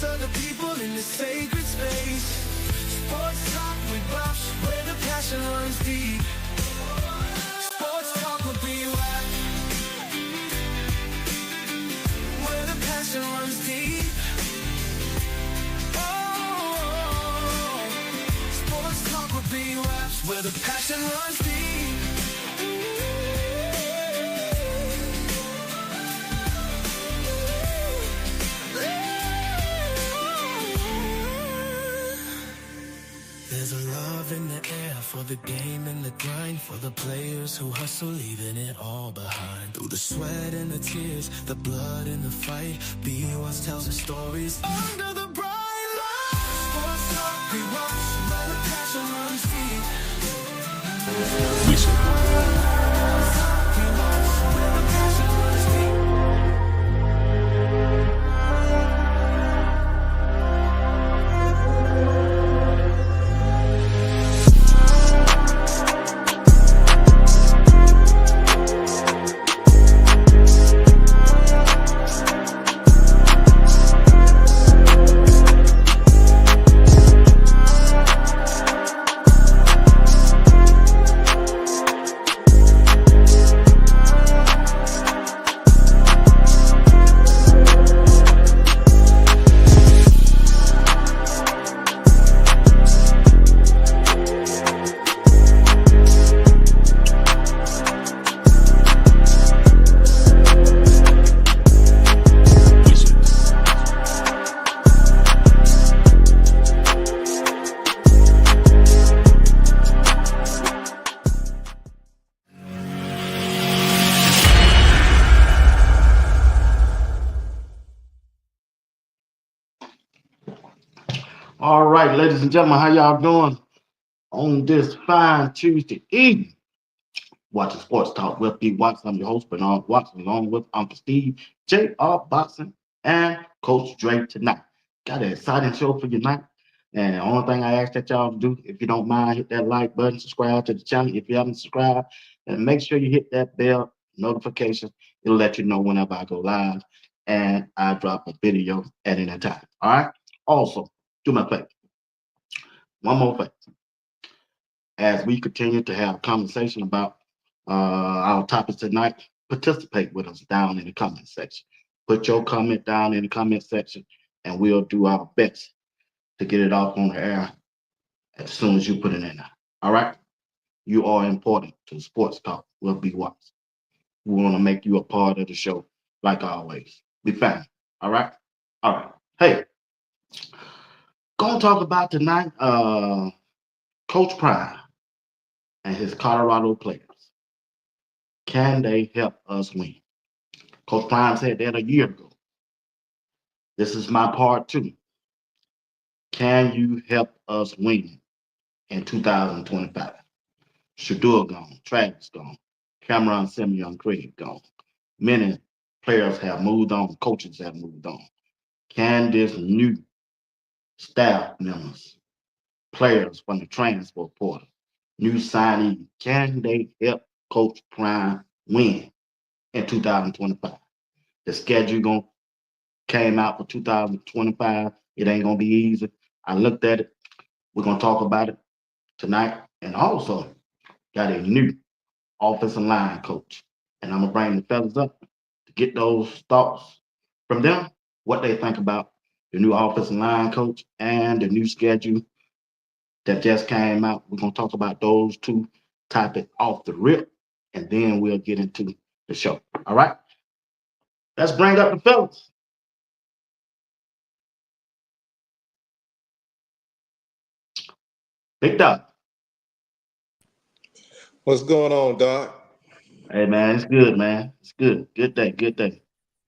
voice of the people in this sacred space. Sports talk with Buffs, where the passion runs deep. Sports talk will be right, where the passion runs deep. Oh, sports talk will be right, where the passion runs deep. There's a love in the air for the game and the grind, for the players who hustle, leaving it all behind. Through the sweat and the tears, the blood and the fight, BUS tells the stories under the bright light. Sports talk, we watch, where the passion runs deep. Sports talk, we watch, where the passion runs deep. All right, ladies and gentlemen, how y'all doing on this fine Tuesday evening? Watching Sports Talk with B. Watson. I'm your host, Bernard Watson, along with Uncle Steve, J.R. Boxing, and Coach Dre tonight. Got an exciting show for you tonight. And the only thing I ask that y'all to do, if you don't mind, hit that like button, subscribe to the channel if you haven't subscribed, and make sure you hit that bell notification. It'll let you know whenever I go live and I drop a video at any time. All right. Also, do me a favor. One more thing. As we continue to have a conversation about our topics tonight, participate with us down in the comment section. Put your comment down in the comment section, and we'll do our best to get it off on the air as soon as you put it in there. All right? You are important to Sports Talk. We'll be watched. We want to make you a part of the show, like always. Be family. All right? All right. Hey, gonna talk about tonight Coach Prime and his Colorado players. Can they help us win? Coach Prime said that a year ago. This is my part two. Can you help us win in 2025? Shador gone, Travis gone, Cameron Simeon Craig gone. Many players have moved on, coaches have moved on. Can this new staff members, players from the transfer portal, new signees, can they help Coach Prime win in 2025? The schedule came out for 2025. It ain't gonna be easy. I looked at it. We're gonna talk about it tonight, and also got a new offensive line coach. And I'm gonna bring the fellas up to get those thoughts from them, what they think about the new offensive line coach and the new schedule that just came out. We're gonna talk about those two topics off the rip, and then we'll get into the show. All right. Let's bring up the fellas. Big Doc. What's going on, Doc? Hey man, it's good, man. It's good. Good day, good day.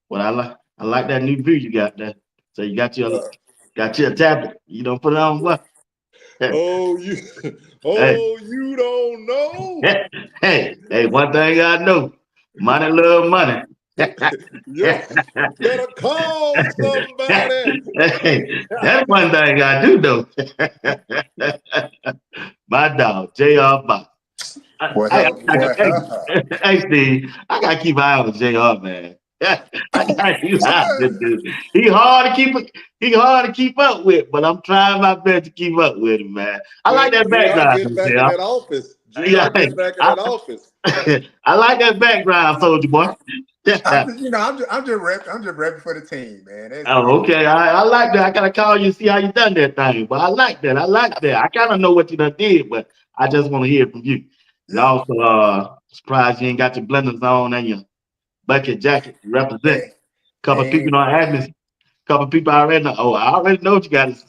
What I like that new view you got there. So you got your tablet. You don't put it on what? Oh, you, Hey, you don't know? hey, one thing I know. Money love money. Yeah, better call somebody. Hey, that's one thing I do know. My dog, JR Box. What Hey, up? What up? hey, Steve, I gotta keep an eye on JR, man. I got you out there, dude. He hard to keep. He hard to keep up with, but I'm trying my best to keep up with him, man. I like that Jr. background, getting though, back in Jr. that office. Jr. Yeah, getting back in I, that office. I like that background, soldier boy. I'm just repping for the team, man. That's Oh, it. okay. I like that. I gotta call you and see how you done that thing. But I like that. I like that. I kind of know what you done did, but I just want to hear it from you. And Yeah. also, surprised you ain't got your blenders on and your bucket jacket to represent. Hey, Couple of people hey, don't ask me. Couple of people already know. Oh, I already know what you got it.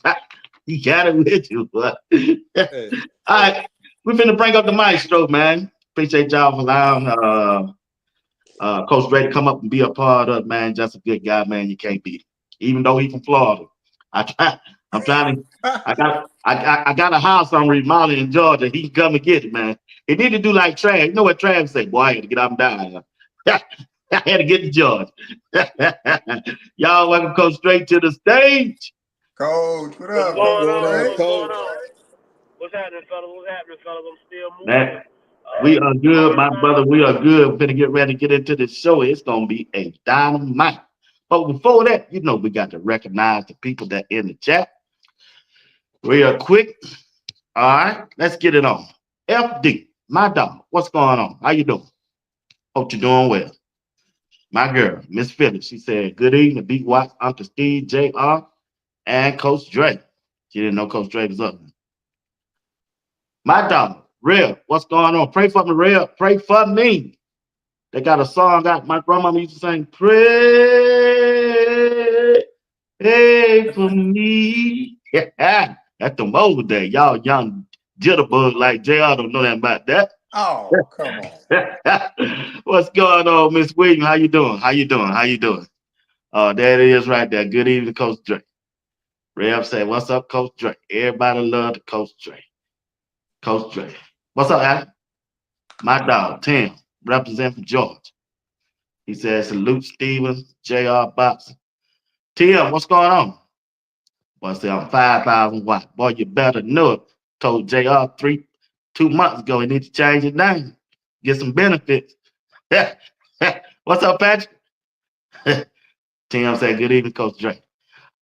You got it with you, but all Hey, hey, right. We finna bring up the maestro, man. Appreciate y'all for allowing Coach Ray to come up and be a part of it, man. Just a good guy, man. You can't beat him. Even though he's from Florida. I try I'm trying to I got a house I'm remodeling in Georgia. He can come and get it, man. He need to do like Trav. You know what Trav say? Boy, I had to get up and down. I had to get to Georgia. Y'all welcome Coach straight to the stage. Coach, what What's up, what's Coach going going on? on, Dre? What's going Coach? on? What's happening, fellas? What's happening, fellas? I'm still moving. Man, we are good, Hard my time. brother. We are good. We're gonna get ready to get into this show. It's gonna be a dynamite. But before that, you know, we got to recognize the people that in the chat real quick. All right, let's get it on. FD, my dog, what's going on? How you doing? Hope you're doing well. My girl, Miss Phillips, she said, good evening, Big Watts, Uncle Steve, JR, and Coach Dre. She didn't know Coach Dre was up. My dog, Real, what's going on? Pray for me, Real. Pray for me. They got a song out. My grandmama used to sing, pray, pray for me. That's the old day. Y'all young jitterbug like JR don't know that about that. Oh, come on. What's going on, Miss Williams? How you doing? How you doing? How you doing? Oh, there it is right there. Good evening, Coach Dre. Rev said, what's up, Coach Dre? Everybody love the Coach Dre. Coach Dre. What's up, Al? My dog, Tim, represent from Georgia. He says, salute Stevens, JR Boxer. Tim, what's going on? Boy, say I'm 5,000 watts. Boy, you better know it. Told JR 2 months ago he need to change his name. Get some benefits. What's up, Patrick? Tim said, good evening, Coach Dre.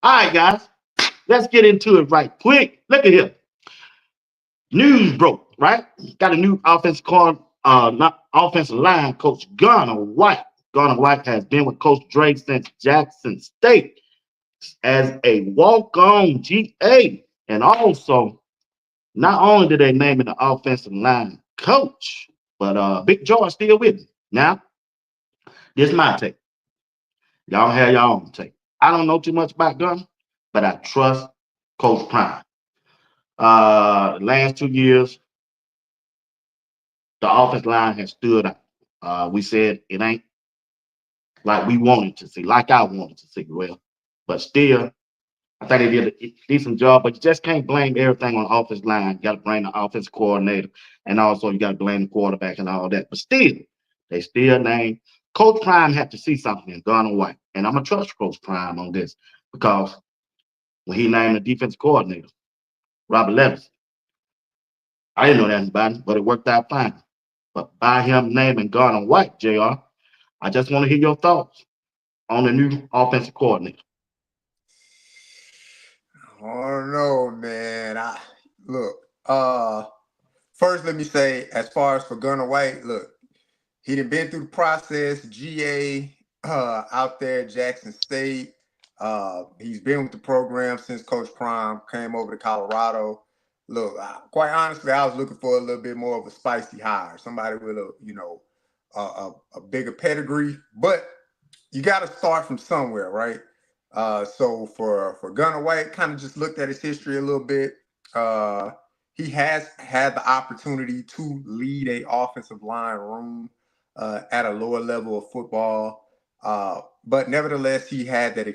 All right, guys, let's get into it right quick. Look at here. News broke, right? Got a new not offensive line coach, Garner White. Garner White has been with Coach Dre since Jackson State as a walk-on GA. And also, not only did they name him the offensive line coach, but Big George still with him. Now, this is my take. Y'all have your own take. I don't know too much about Gunner, but I trust Coach Prime. Last 2 years, the offensive line has stood out. We said it ain't like we wanted to see, like I wanted to see. Well, but still, I think they did a decent job. But you just can't blame everything on the offensive line. You got to blame the offensive coordinator, and also you got to blame the quarterback and all that. But still, they still name Coach Prime had to see something in Garner White, and I'm gonna trust Coach Prime on this because when he named the defensive coordinator, Robert Levis, I didn't know that about him, but it worked out fine. But by him naming Garner White, Jr., I just want to hear your thoughts on the new offensive coordinator. Oh no, man. I look. First, let me say, as far as for Gunner White, look, he done been through the process. GA out there at Jackson State. He's been with the program since Coach Prime came over to Colorado. Look, quite honestly, I was looking for a little bit more of a spicy hire, somebody with a bigger pedigree. But you got to start from somewhere, right? So for Gunner White, kind of just looked at his history a little bit. Uh, he has had the opportunity to lead a offensive line room at a lower level of football, but nevertheless, he had that.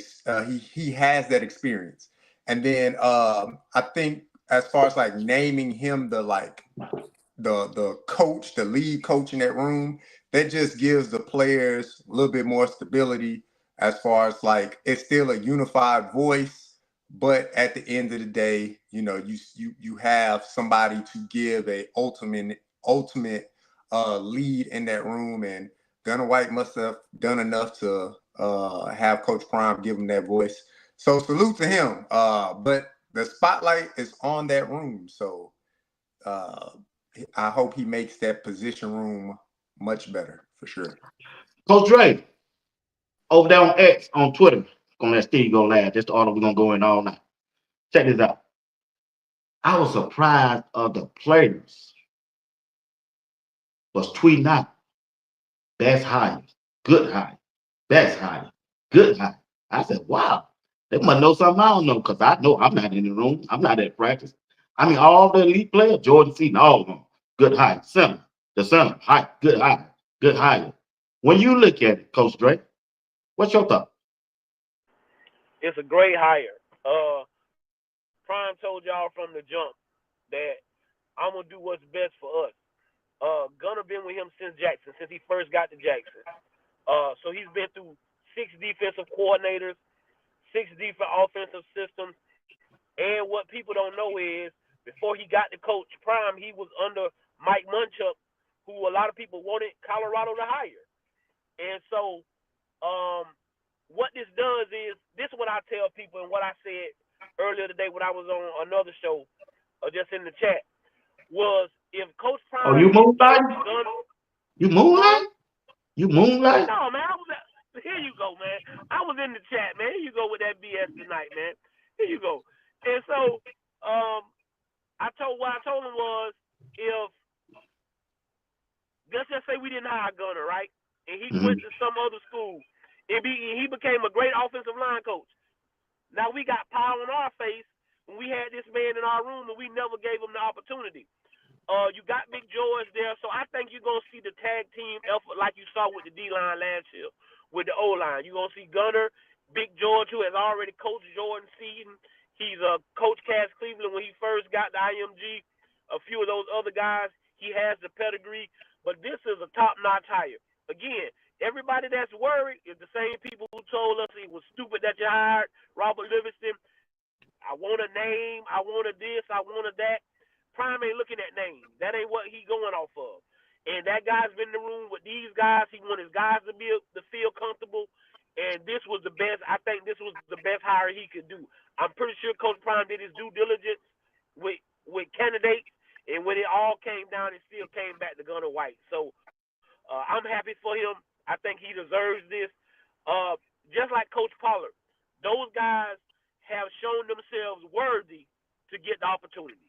He has that experience. And then I think as far as like naming him the coach, the lead coach in that room, that just gives the players a little bit more stability as far as like it's still a unified voice, but at the end of the day, you have somebody to give a ultimate lead in that room, and Gunner White must have done enough to have Coach Prime give him that voice. So salute to him. But the spotlight is on that room. So I hope he makes that position room much better for sure. Coach Dre, over there on X on Twitter, gonna let Steve go last. That's the order we're gonna go in all night. Check this out. I was surprised of the players was tweeting out best hire, good hire, best hire, good hire. I said, wow, they must know something I don't know because I know I'm not in the room. I'm not at practice. I mean, all the elite players, Jordan Seaton, all of them, good hire. Center, the center, high, good hire. When you look at it, Coach Dre, what's your thought? It's a great hire. Prime told y'all from the jump that I'm gonna do what's best for us. Gunner been with him since Jackson, since he first got to Jackson. So he's been through 6 defensive coordinators, 6 different offensive systems. And what people don't know is before he got to Coach Prime, he was under Mike Munchuk, who a lot of people wanted Colorado to hire. And so what this does is, this is what I tell people and what I said earlier today when I was on another show, just in the chat, was if Coach Prime... Oh, you moonlight? You moonlight? You moonlight? No, man. Here you go, man. I was in the chat, man. Here you go with that BS tonight, man. Here you go. And so what I told him was, if, let's just say we didn't hire Gunner, right? And he went to some other school. He became a great offensive line coach. Now we got power in our face when we had this man in our room and we never gave him the opportunity. You got Big George there, so I think you're going to see the tag team effort like you saw with the D-line last year, with the O-line. You're going to see Gunner, Big George, who has already coached Jordan Seaton. He's coached Cass Cleveland when he first got the IMG. A few of those other guys, he has the pedigree. But this is a top-notch hire. Again, everybody that's worried is the same people who told us it was stupid that you hired Robert Livingston. I want a name. I wanted this. I wanted that. Prime ain't looking at names. That ain't what he going off of. And that guy's been in the room with these guys. He wanted his guys to feel comfortable. And this was the best. I think this was the best hire he could do. I'm pretty sure Coach Prime did his due diligence with candidates. And when it all came down, it still came back to Gunner White. So I'm happy for him. I think he deserves this. Just like Coach Pollard, those guys have shown themselves worthy to get the opportunity.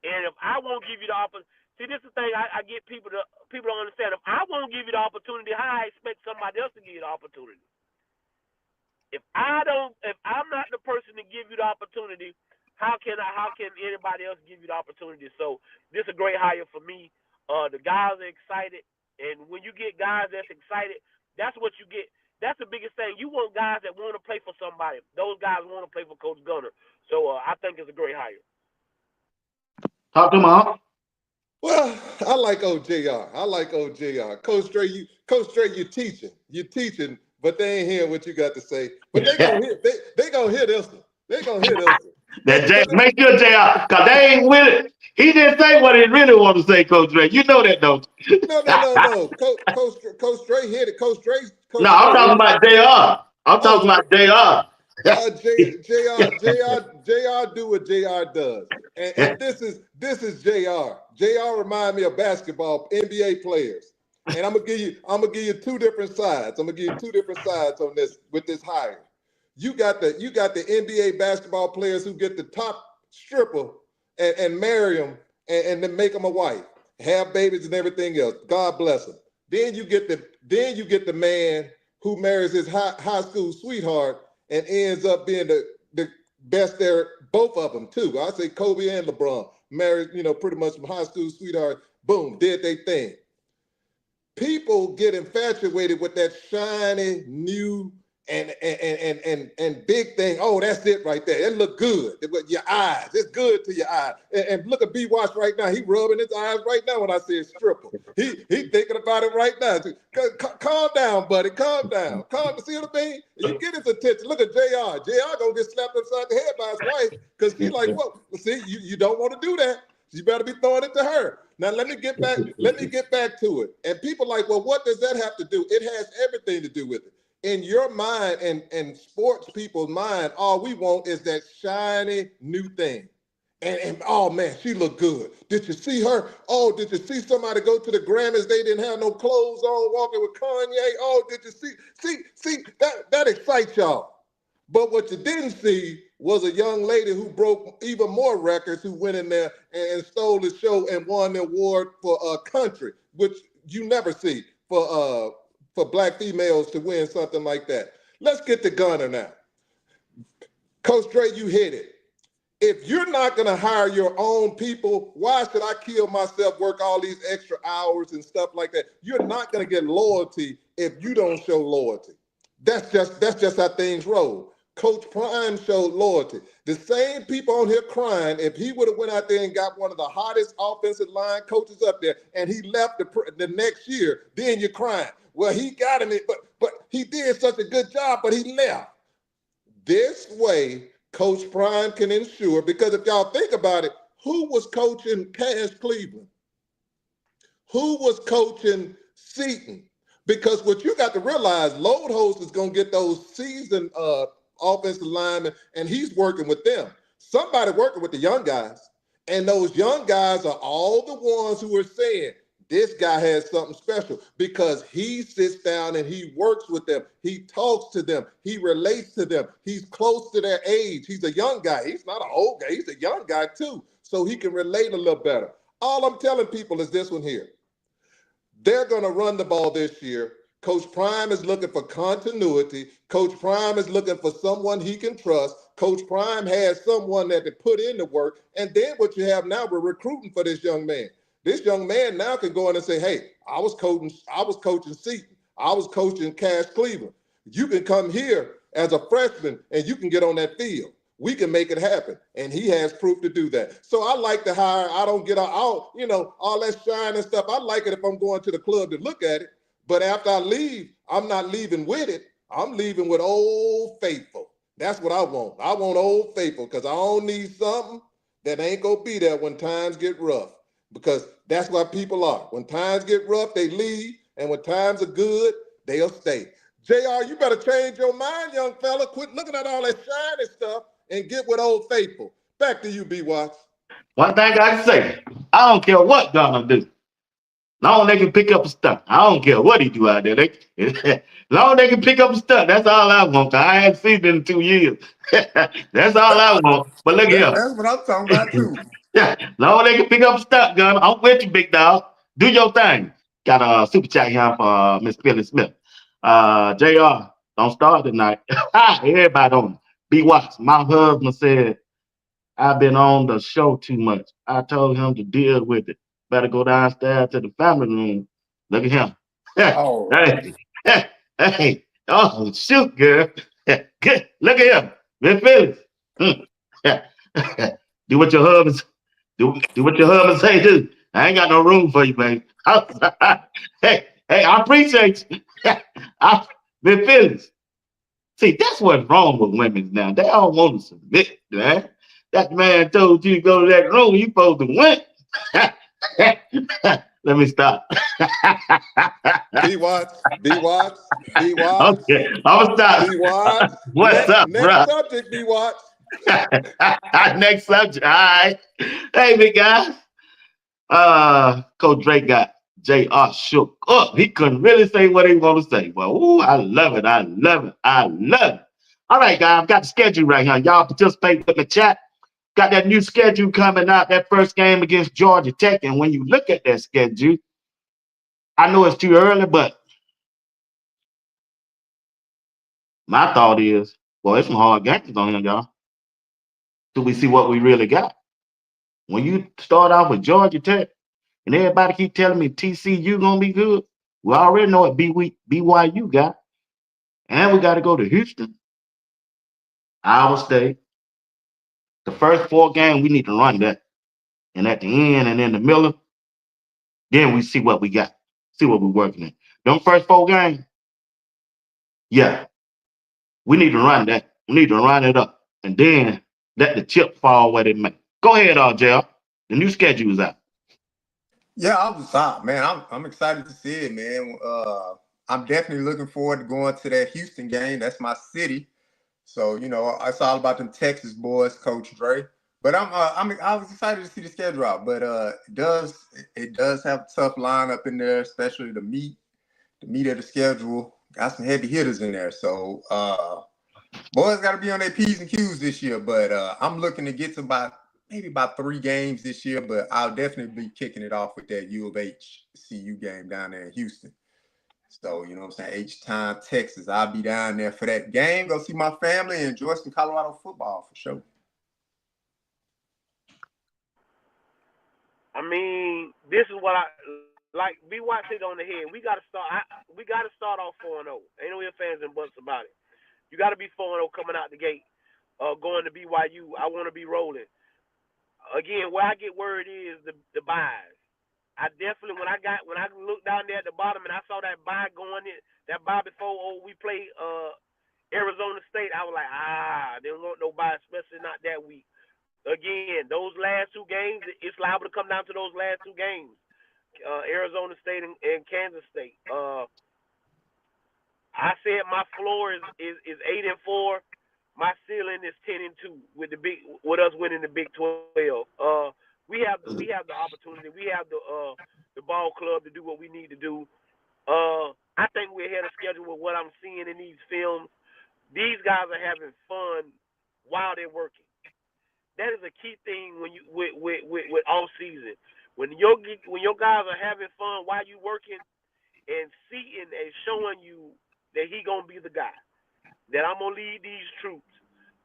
And if I won't give you the opportunity, see, this is the thing I get people don't understand. If I won't give you the opportunity, how I expect somebody else to give you the opportunity? If I'm not the person to give you the opportunity, how can anybody else give you the opportunity? So this is a great hire for me. The guys are excited, and when you get guys that's excited, that's what you get. That's the biggest thing. You want guys that want to play for somebody. Those guys want to play for Coach Gunner. So I think it's a great hire. Talk to him, Unc. Well, I like OJR. Coach Dre, you're teaching, but they ain't hearing what you got to say. But they gonna hear this one. They gonna hear this one. That make sure JR, because they ain't with it. He didn't say what he really want to say, Coach Dre. You know that, don't you? No. Coach Dre hit it. Coach Dre. No, I'm talking about JR. I'm talking about JR. JR do what JR does. And this is JR. JR remind me of basketball, NBA players. And I'm gonna give you 2 different sides. I'm gonna give you 2 different sides on this with this hire. You got the NBA basketball players who get the top stripper and marry them and then make them a wife, have babies and everything else. God bless them. Then you get the man who marries his high school sweetheart and ends up being the best there, both of them too. I say Kobe and LeBron married, pretty much from high school sweetheart. Boom, did they thing. People get infatuated with that shiny new and big thing. Oh, that's it right there. It look good. Your eyes, it's good to your eyes. And look at B Watch right now. He rubbing his eyes right now when I say stripper. He thinking about it right now. Calm down, buddy. Calm down. See what I mean? You get his attention. Look at JR. JR gonna get slapped upside the head by his wife because she's like, whoa. See, you don't want to do that. You better be throwing it to her. Now let me get back to it. And people like, well, what does that have to do? It has everything to do with it. in your mind and sports people's mind, all we want is that shiny new thing. And oh man, she looked good. Did you see her? Oh, did you see somebody go to the Grammys? They didn't have no clothes on, walking with Kanye. Oh, did you see that excites y'all. But what you didn't see was a young lady who broke even more records, who went in there and stole the show and won the award for country, which you never see for black females to win something like that. Let's get to Gunner now. Coach Dre, you hit it. If you're not going to hire your own people, why should I kill myself, work all these extra hours and stuff like that? You're not going to get loyalty if you don't show loyalty. That's just how things roll. Coach Prime showed loyalty. The same people on here crying, if he would have went out there and got one of the hottest offensive line coaches up there and he left the next year, then you're crying. Well, he got him, but he did such a good job, but he left. This way, Coach Prime can ensure, because if y'all think about it, who was coaching Cash Cleveland? Who was coaching Seton? Because what you got to realize, Load Host is going to get those seasoned offensive linemen, and he's working with them. Somebody working with the young guys. And those young guys are all the ones who are saying, this guy has something special, because he sits down and he works with them. He talks to them. He relates to them. He's close to their age. He's a young guy. He's not an old guy. He's a young guy too. So he can relate a little better. All I'm telling people is this one here. They're going to run the ball this year. Coach Prime is looking for continuity. Coach Prime is looking for someone he can trust. Coach Prime has someone that can put in the work. And then what you have now, we're recruiting for this young man. This young man now can go in and say, hey, I was coaching Seton. I was coaching Cash Cleveland. You can come here as a freshman and you can get on that field. We can make it happen. And he has proof to do that. So I like to hire. I don't get all that shine and stuff. I like it if I'm going to the club to look at it. But after I leave, I'm not leaving with it. I'm leaving with Old Faithful. That's what I want. I want Old Faithful, because I don't need something that ain't going to be there when times get rough. Because that's what people are. When times get rough, they leave. And when times are good, they'll stay. JR, you better change your mind, young fella. Quit looking at all that shiny stuff and get with Old Faithful. Back to you, B. Watts. One thing I can say, I don't care what Gunner do. Long as they can pick up a stunt. I don't care what he do out there. Long as they can pick up a stunt. That's all I want. I ain't seen it in 2 years. That's all I want. But look here. That's what I'm talking about too. Yeah, long as they can pick up a stunt, Gunner. I'm with you, big dog. Do your thing. Got a super chat here for Miss Philly Smith. JR, don't start tonight. Everybody on B Watts. My husband said I've been on the show too much. I told him to deal with it. Better go downstairs to the family room. Look at him. Oh, Hey. Oh, shoot, girl. Good. Look at him. Miss Phillips. Do what your husband do what your husband say, do. I ain't got no room for you, baby. Hey, I appreciate you. Miss Phillips. See, that's what's wrong with women now. They all want to submit, man. That man told you to go to that room, you supposed to win. Let me stop. B. Watts. Okay, I'm gonna stop. B. Watts. What's up, bro? Next subject, B. Watts. Next subject. All right. Hey, big guy. Coach Drake got JR shook up. He couldn't really say what he want to say. Well, ooh, I love it. All right, guys, I've got the schedule right here. Y'all participate in the chat. Got that new schedule coming out, that first game against Georgia Tech. And when you look at that schedule, I know it's too early, but my thought is, well, it's some hard games on here, y'all. Till we see what we really got. When you start off with Georgia Tech, and everybody keep telling me TCU gonna be good, we already know what BYU got. And we got to go to Houston, Iowa State. The first 4 games, we need to run that. And at the end and in the middle, then we see what we got. See what we're working in. Them first 4 games, yeah, we need to run that. We need to run it up. And then let the chip fall where they may. Go ahead, RJ. The new schedule is out. yeah, I was out, man. I'm excited to see it, man. I'm definitely looking forward to going to that Houston game. That's my city. So, you know, it's all about them Texas boys, Coach Dre. But I was excited to see the schedule out. But it does have a tough lineup in there, especially the meat of the schedule. Got some heavy hitters in there. So boys got to be on their P's and Q's this year. But I'm looking to get to maybe about 3 games this year. But I'll definitely be kicking it off with that U of H CU game down there in Houston. So, you know what I'm saying? H-Town, Texas. I'll be down there for that game. Go see my family and enjoy some Colorado football for sure. I mean, this is what I like. B Watch it on the head. We got to start. We got to start off 4-0. Ain't no ifs, fans, and buts about it. You got to be 4-0 coming out the gate. Going to BYU. I want to be rolling. Again, where I get word is the buys. I definitely when I looked down there at the bottom and I saw that buy going in, that buy before we played Arizona State, I was like, they don't want no buy, especially not that week. Again, those last 2 games, it's liable to come down to those last 2 games, Arizona State and Kansas State. I said my floor is 8-4. My ceiling is 10-2 with us winning the Big 12. We have the opportunity. We have the ball club to do what we need to do. I think we're ahead of schedule with what I'm seeing in these films. These guys are having fun while they're working. That is a key thing when you with all season. When your guys are having fun while you working and seeing and showing you that he gonna be the guy, that I'm gonna lead these troops.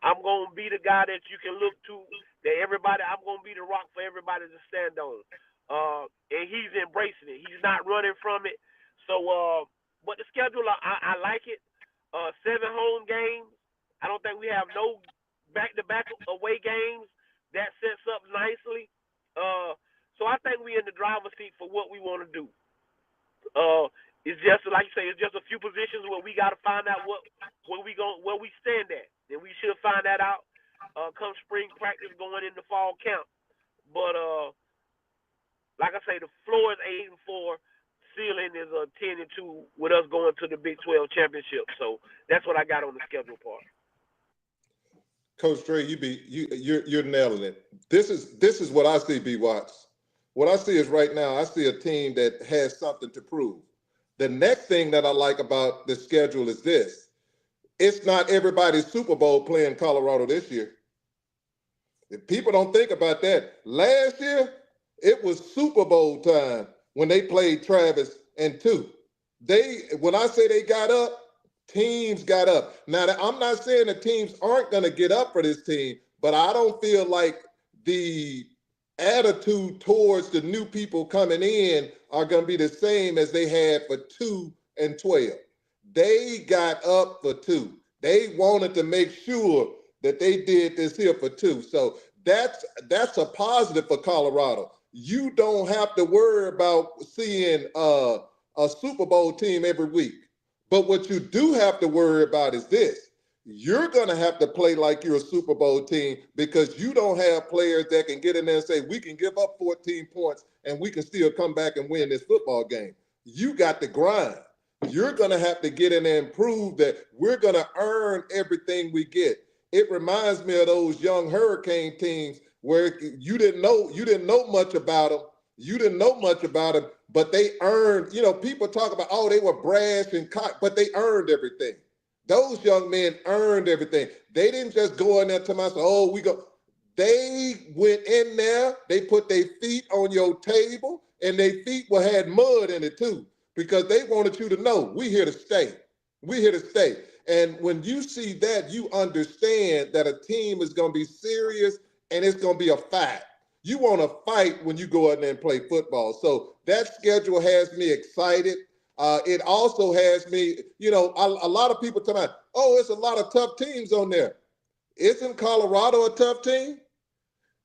I'm gonna be the guy that you can look to. That I'm gonna be the rock for everybody to stand on. And he's embracing it. He's not running from it. So, but the schedule, I like it. 7 home games. I don't think we have no back-to-back away games. That sets up nicely. So I think we're in the driver's seat for what we want to do. It's just like you say, it's just a few positions where we got to find out where we stand at, and we should find that out come spring practice going into fall camp. But like I say, the floor is 8-4. Ceiling is 10-2 with us going to the Big 12 championship. So that's what I got on the schedule part. Coach Dre, you're nailing it. This is what I see, B. Watts. What I see is right now, I see a team that has something to prove. The next thing that I like about the schedule is this. It's not everybody's Super Bowl playing Colorado this year. If people don't think about that, last year, it was Super Bowl time when they played Travis and 2. When I say they got up, teams got up. Now, I'm not saying the teams aren't going to get up for this team, but I don't feel like the attitude towards the new people coming in are going to be the same as they had for 2 and 12. They got up for 2. They wanted to make sure that they did this here for 2. So that's a positive for Colorado. You don't have to worry about seeing a Super Bowl team every week. But what you do have to worry about is this. You're going to have to play like you're a Super Bowl team because you don't have players that can get in there and say, we can give up 14 points and we can still come back and win this football game. You got to grind. You're going to have to get in there and prove that we're going to earn everything we get. It reminds me of those young Hurricane teams where you didn't know much about them. You didn't know much about them, but they earned, people talk about, they were brash and cocky, but they earned everything. Those young men earned everything. They didn't just go in there to myself, They went in there, they put their feet on your table, and their feet had mud in it too, because they wanted you to know, we here to stay. We here to stay. And when you see that, you understand that a team is going to be serious and it's going to be a fight. You want to fight when you go out there and play football. So that schedule has me excited. It also has me, a lot of people tell me, it's a lot of tough teams on there. Isn't Colorado a tough team?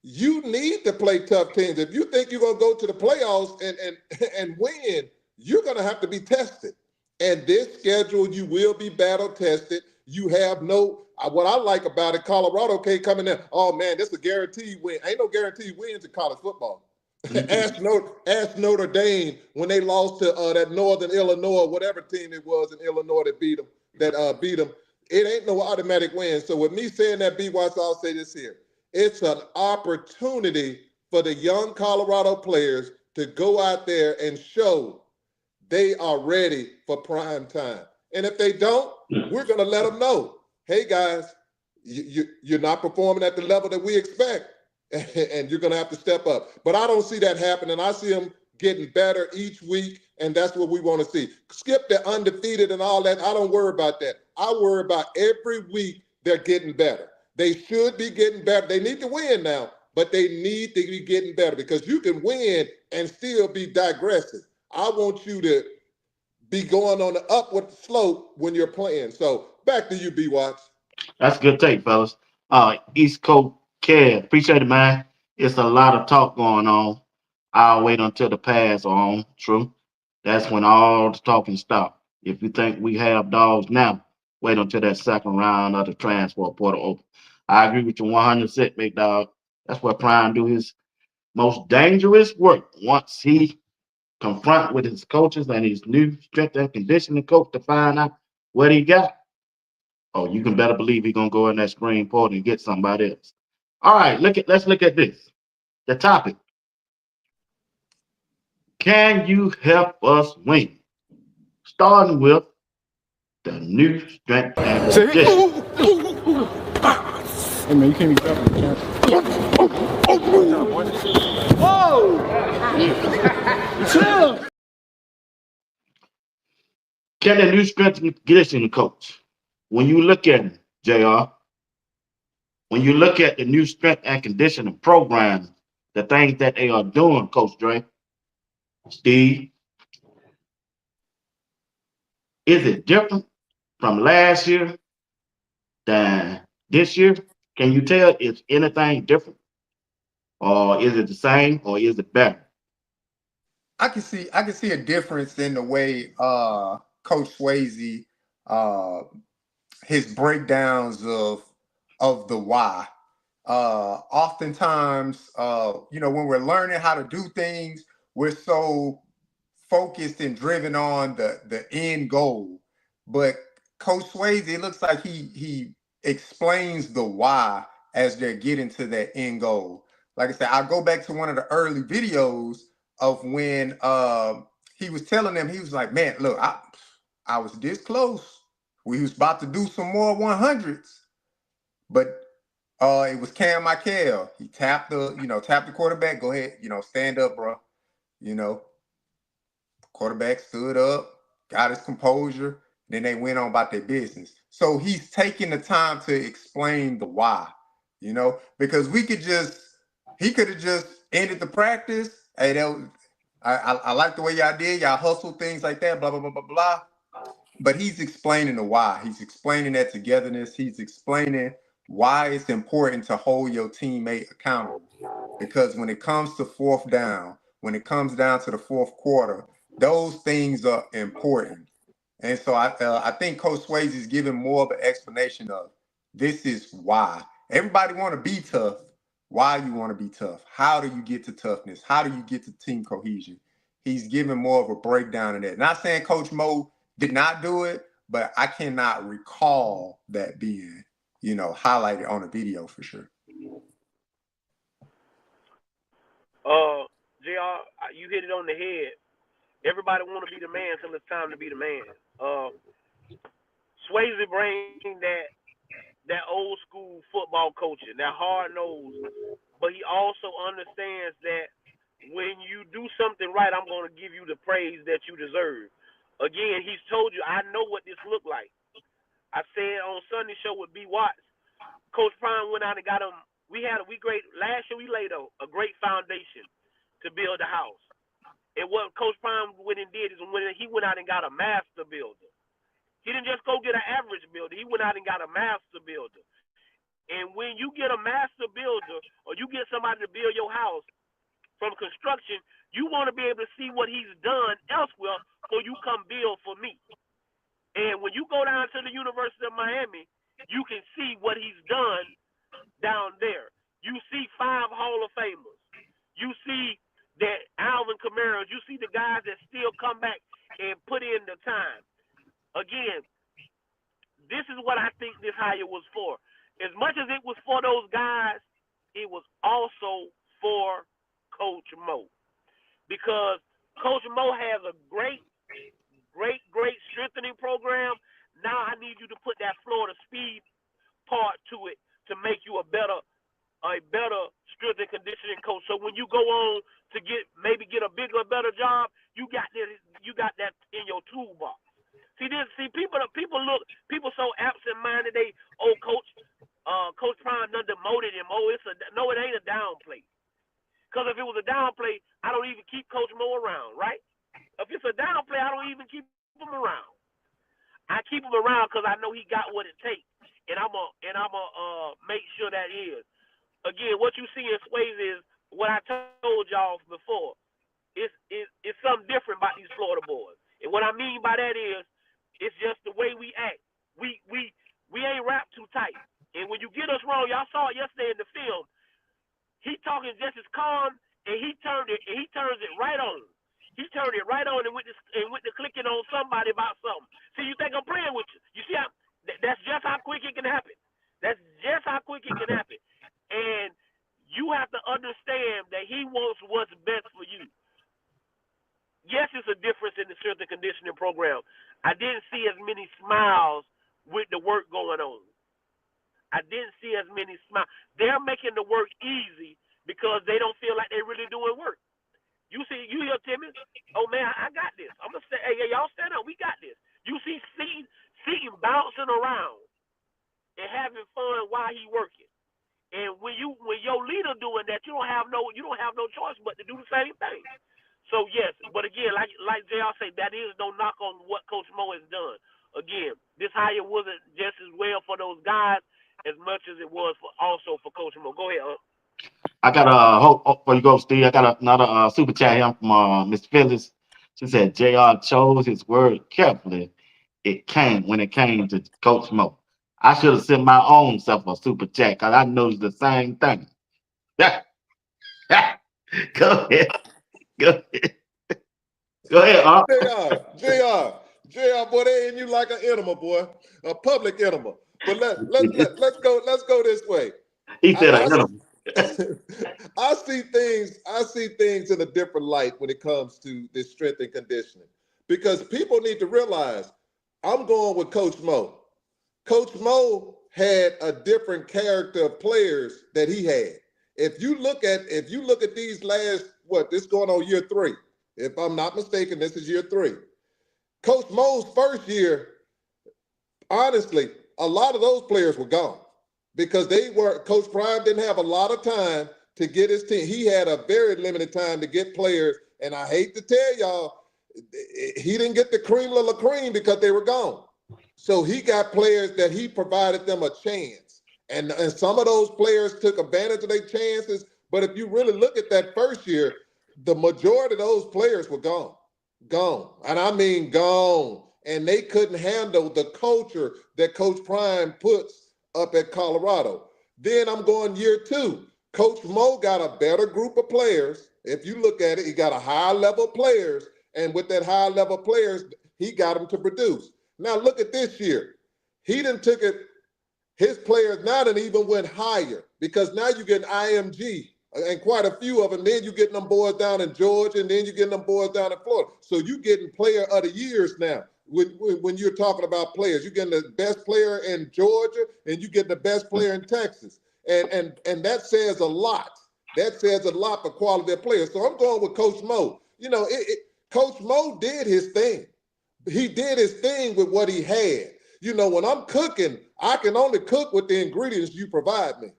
You need to play tough teams. If you think you're going to go to the playoffs and win, you're going to have to be tested. And this schedule, you will be battle tested. You have what I like about it, Colorado can't come in there, oh man, this is a guaranteed win. Ain't no guaranteed wins in college football. Ask Notre Dame when they lost to that Northern Illinois, whatever team it was in Illinois that beat them. Beat them. It ain't no automatic win. So with me saying that, B. Watts, I'll say this here: it's an opportunity for the young Colorado players to go out there and show they are ready for prime time. And if they don't, we're going to let them know, hey guys, you're not performing at the level that we expect. And you're going to have to step up. But I don't see that happening. I see them getting better each week, and that's what we want to see. Skip the undefeated and all that. I don't worry about that. I worry about every week they're getting better. They should be getting better. They need to win now, but they need to be getting better because you can win and still be digressing. I want you to be going on the upward slope when you're playing. So back to you, B. Watts. That's a good take, fellas. East Coast Kev, appreciate it, man. It's a lot of talk going on. I'll wait until the pads are on. True. That's when all the talking stop. If you think we have dogs now, wait until that second round of the transfer portal open. I agree with you 100%, big dog. That's where Prime do his most dangerous work once he confront with his coaches and his new strength and conditioning coach to find out what he got. Oh, you can better believe he's gonna go in that screen portal and get somebody else. All right, let's look at this. The topic. Can you help us win? Starting with the new strength and conditioning. Hey man, you can't be dropping the Whoa! Can the new strength and conditioning coach, when you look at him, JR, when you look at the new strength and conditioning program, the things that they are doing, Coach Dre, Steve, is it different from last year than this year? Can you tell if anything different? Or is it the same or is it better? I can see a difference in the way Coach Swayze uh his breakdowns of the why. Oftentimes, when we're learning how to do things, we're so focused and driven on the end goal. But Coach Swayze, it looks like he explains the why as they're getting to that end goal. Like I said, I'll go back to one of the early videos of when he was telling them, he was like, man, look, I was this close. We was about to do some more 100s, but it was Cam Michael. He tapped the quarterback. Go ahead, stand up, bro. Quarterback stood up, got his composure. Then they went on about their business. So he's taking the time to explain the why, because he could have just ended the practice. Hey, I like the way y'all did. Y'all hustle things like that, blah, blah, blah, blah, blah. But he's explaining the why. He's explaining that togetherness. He's explaining why it's important to hold your teammate accountable. Because when it comes to fourth down, when it comes down to the fourth quarter, those things are important. And so I think Coach Swayze is giving more of an explanation of this is why. Everybody want to be tough. Why you want to be tough? How do you get to toughness? How do you get to team cohesion? He's giving more of a breakdown of that. Not saying Coach Mo did not do it, but I cannot recall that being, highlighted on a video for sure. JR, you hit it on the head. Everybody want to be the man until it's time to be the man. Swayze bring that old school football coaching, that hard nose, but he also understands that when you do something right, I'm going to give you the praise that you deserve. Again, he's told you, I know what this looked like. I said on Sunday show with B. Watts, Coach Prime went out and got him. Last year we laid a great foundation to build a house. And what Coach Prime went and did is he went out and got a master builder. He didn't just go get an average builder. He went out and got a master builder. And when you get a master builder or you get somebody to build your house from construction, you want to be able to see what he's done elsewhere before you come build for me. And when you go down to the University of Miami, you can see what he's done down there. You see 5 Hall of Famers. You see that Alvin Kamara, you see the guys that still come back and put in the time. Again, this is what I think this hire was for. As much as it was for those guys, it was also for Coach Mo. Because Coach Mo has a great strengthening program. Now I need you to put that Florida speed part to it to make you a better strength and conditioning coach. So when you go on to maybe get a bigger, better job, you got that in your toolbox. People so absent-minded. Coach Prime done demoted him. It ain't a downplay. Because if it was a downplay, I don't even keep Coach Mo around, right? If it's a downplay, I don't even keep him around. I keep him around because I know he got what it takes, and I'm gonna make sure that is. Again, what you see in Swayze is what I told y'all before. It's something different about these Florida boys, and what I mean by that is it's just the way we act. We ain't wrapped too tight, and when you get us wrong, y'all saw it yesterday in the film. He talking just as calm, and he turns it right on. He turned it right on and went to clicking on somebody about something. See, you think I'm playing with you? You see how that's just how quick it can happen. That's just how quick it can happen. And you have to understand that he wants what's best for you. Yes, it's a difference in the strength and conditioning program. I didn't see as many smiles with the work going on. I didn't see as many smiles. They're making the work easy because they don't feel like they're really doing work. You hear Timmy? Oh man, I got this. I'm gonna say, hey, y'all stand up. We got this. You see Seaton bouncing around and having fun while he working. And when your leader doing that, you don't have no choice but to do the same thing. So yes, but again, like JR said, that is no knock on what Coach Mo has done. Again, this hire wasn't just as well for those guys as much as it was also for Coach Mo. Go ahead. I got before you go, Steve. I got another super chat here from Miss Phyllis. She said Jr. chose his word carefully. When it came to Coach Mo. I should have sent my own self a super chat because I noticed the same thing. Go ahead. Go ahead. JR, boy, they ain't you like an enema, boy, a public enema. But let's go this way. He said an enema. I see things in a different light when it comes to this strength and conditioning, because people need to realize I'm going with Coach Mo. Coach Mo had a different character of players that he had. If you look at these last, this going on year 3. If I'm not mistaken, this is year 3. Coach Mo's first year, honestly, a lot of those players were gone because Coach Prime didn't have a lot of time to get his team. He had a very limited time to get players, and I hate to tell y'all, he didn't get the cream of the cream because they were gone. So he got players that he provided them a chance. And some of those players took advantage of their chances. But if you really look at that first year, the majority of those players were gone. And I mean gone. And they couldn't handle the culture that Coach Prime puts up at Colorado. Then I'm going year 2. Coach Mo got a better group of players. If you look at it, he got a high level of players. And with that high level of players, he got them to produce. Now look at this year. He done took it, his players now done even went higher because now you're getting IMG and quite a few of them. Then you're getting them boys down in Georgia, and then you're getting them boys down in Florida. So you're getting player of the years now. When you're talking about players, you're getting the best player in Georgia, and you're getting the best player in Texas. And that says a lot. That says a lot for quality of players. So I'm going with Coach Mo. Coach Mo did his thing. He did his thing with what he had. When I'm cooking, I can only cook with the ingredients you provide me.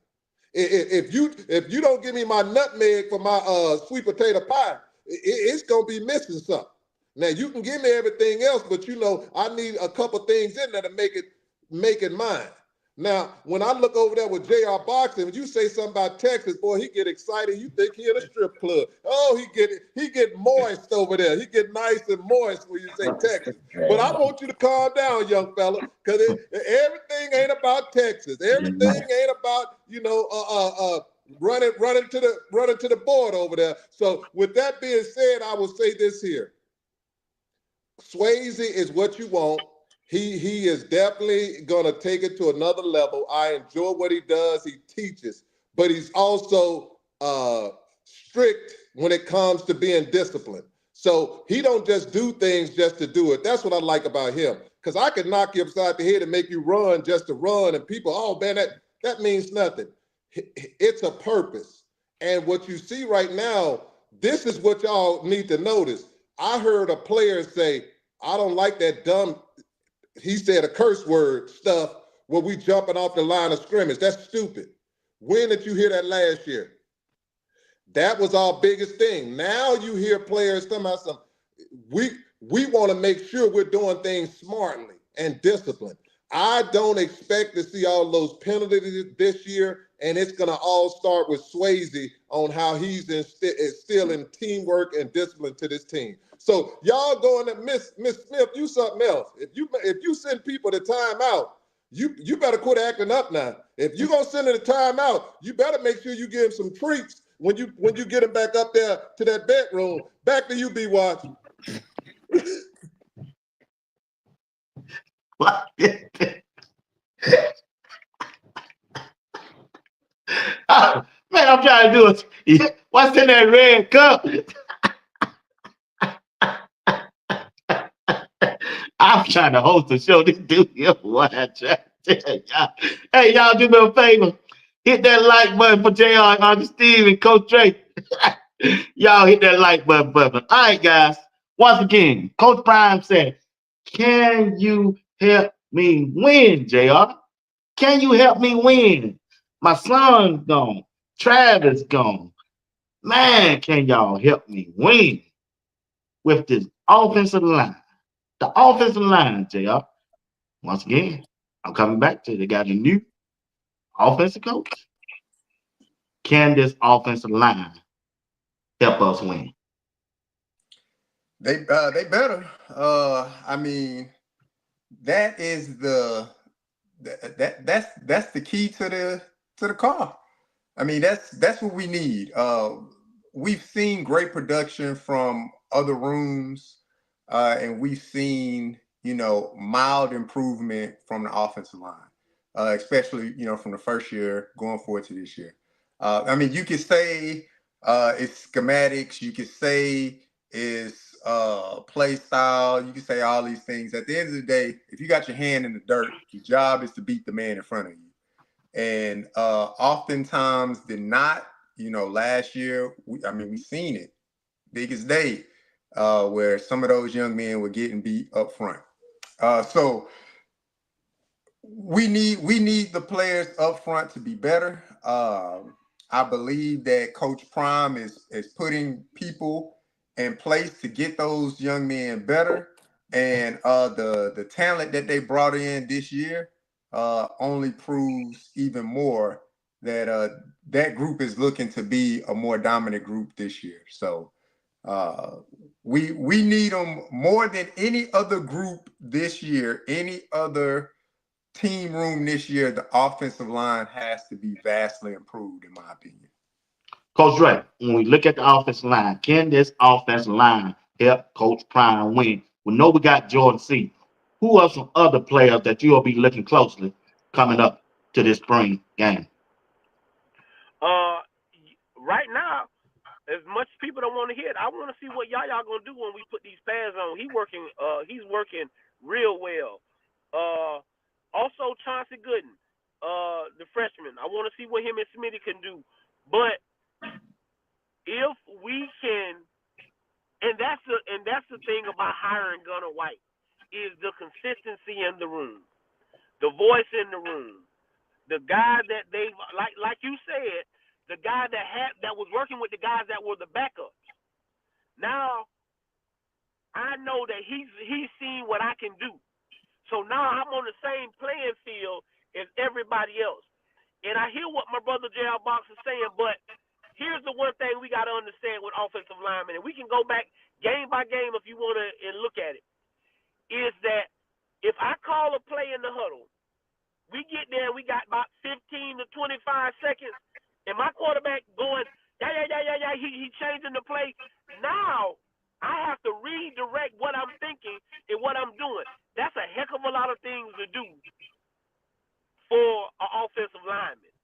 If you don't give me my nutmeg for my sweet potato pie, it's gonna be missing something. Now you can give me everything else, but I need a couple things in there to make it mine. Now, when I look over there with JR Boxing, when you say something about Texas, boy, he get excited. You think he in a strip club. Oh, he get moist over there. He get nice and moist when you say Texas. But I want you to calm down, young fella, because everything ain't about Texas. Everything ain't about, running to the board over there. So with that being said, I will say this here. Swayze is what you want. He is definitely gonna take it to another level. I enjoy what he does. He teaches, but he's also strict when it comes to being disciplined. So he don't just do things just to do it. That's what I like about him. Because I could knock you upside the head and make you run just to run, and people, oh man, that means nothing. It's a purpose. And what you see right now, this is what y'all need to notice. I heard a player say, I don't like that dumb, he said a curse word stuff where we jumping off the line of scrimmage. That's stupid. When did you hear that last year? That was our biggest thing. Now you hear players talking about some, we want to make sure we're doing things smartly and disciplined. I don't expect to see all those penalties this year, and it's going to all start with Swayze on how he's instilling teamwork and discipline to this team. So y'all going to Miss Smith, you something else. If you send people to timeout, you better quit acting up now. If you're gonna send them to timeout, you better make sure you give them some treats when you get them back up there to that bedroom. Back to you, B. Watch. What? Man, I'm trying to do it. What's in that red cup? I'm trying to host a show. This dude here, what I try to tell y'all. Hey, y'all do me a favor. Hit that like button for JR, Uncle Steve, and Coach Drake. Y'all hit that like button. All right, guys. Once again, Coach Prime said, can you help me win, JR? Can you help me win? My son's gone. Travis gone. Man, can y'all help me win with this offensive line? The offensive line, JR. Once again, I'm coming back to it. They got a new offensive coach. Can this offensive line help us win? They better. I mean, that is that's the key to the car. I mean, that's what we need. We've seen great production from other rooms, and we've seen, mild improvement from the offensive line, especially, from the first year going forward to this year. I mean, you could say it's schematics, you could say it's play style, you could say all these things. At the end of the day, if you got your hand in the dirt, your job is to beat the man in front of you. And oftentimes did not, last year, we've seen it, biggest day, where some of those young men were getting beat up front. So we need the players up front to be better. I believe that Coach Prime is putting people in place to get those young men better. And the talent that they brought in this year only proves even more that that group is looking to be a more dominant group this year. So we need them more than any other group this year, any other team room this year. The offensive line has to be vastly improved, in my opinion. Coach Drake, when we look at the offensive line, can this offensive line help Coach Prime win? We know we got Jordan C. Who are some other players that you'll be looking closely coming up to this spring game? Right now, as much as people don't want to hear it, I want to see what y'all gonna do when we put these pads on. He's working real well. Also Chauncey Gooden, the freshman. I want to see what him and Smitty can do. But if we can, and that's the thing about hiring Gunnar White, is the consistency in the room, the voice in the room, the guy that they like you said, the guy that was working with the guys that were the backups. Now I know that he's seen what I can do. So now I'm on the same playing field as everybody else. And I hear what my brother J.R. Box is saying, but here's the one thing we got to understand with offensive linemen, and we can go back game by game if you want to and look at it, is that if I call a play in the huddle, we get there, we got about 15 to 25 seconds. and my quarterback going, yeah, he changing the play. Now I have to redirect what I'm thinking and what I'm doing. That's a heck of a lot of things to do for an offensive lineman.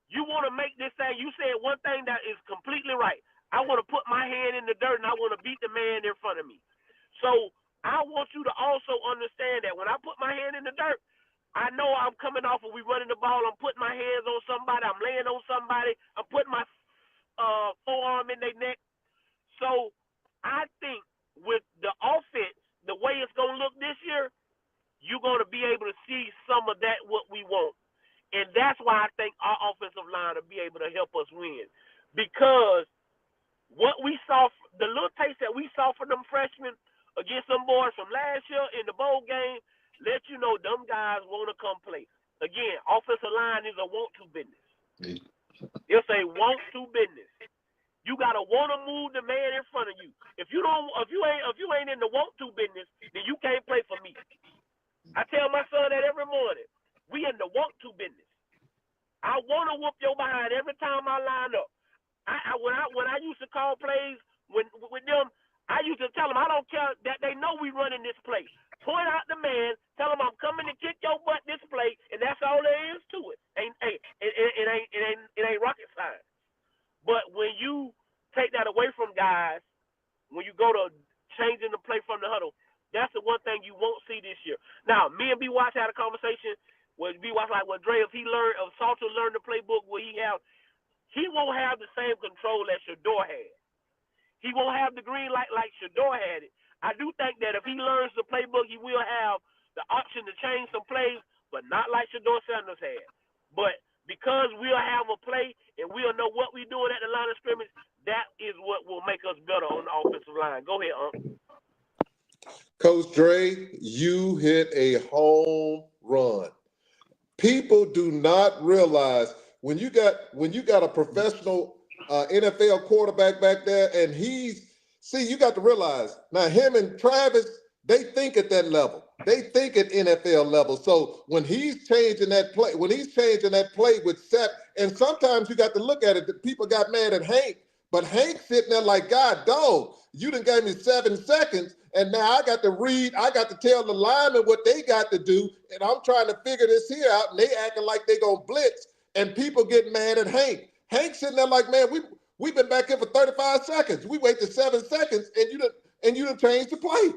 You want to make this thing, you said one thing that is completely right. I want to put my hand in the dirt and I want to beat the man in front of me. So I want you to also understand that when I put my hand in the dirt, I know I'm coming off and we running the ball. I'm putting my hands on somebody. I'm laying on somebody. I'm putting my forearm in their neck. So I think with the offense, the way it's going to look this year, you're going to be able to see some of that, what we want. And that's why I think our offensive line will be able to help us win. Because what we saw, the little taste that we saw from them freshmen against them boys from last year in the bowl game, let you know them guys want to come play. Again, offensive line is a want-to business. It's a want-to business. You gotta want to move the man in front of you. If you ain't in the want-to business, then you can't play for me. I tell my son that every morning. We in the want-to business. I want to whoop your behind every time I line up. When I used to call plays with them, I used to tell them I don't care that they know we running this play. Point out the man, tell them I'm coming to kick your butt this play, and that's all there is to it. It ain't rocket science. But when you take that away from guys, when you go to changing the play from the huddle, that's the one thing you won't see this year. Now, me and B. Watts had a conversation where B. Watts like, well, Dre, if Salter learned the playbook, he won't have the same control that Shador had. He won't have the green light like Shador had it. I do think that if he learns the playbook, he will have the option to change some plays, but not like Shador Sanders had. But because we'll have a play and we'll know what we're doing at the line of scrimmage, that is what will make us better on the offensive line. Go ahead, Coach Dre, you hit a home run. People do not realize when you got a professional NFL quarterback back there, and you got to realize now him and Travis, they think at that level. They think at NFL level. So when he's changing that play with Seth, and sometimes you got to look at it, that people got mad at Hank, but Hank's sitting there like, God, dog, you done gave me 7 seconds, and now I got to tell the linemen what they got to do, and I'm trying to figure this here out, and they acting like they gonna blitz, and people get mad at Hank. Hank's sitting there like, man, we've been back here for 35 seconds. We waited 7 seconds, and you done changed the play.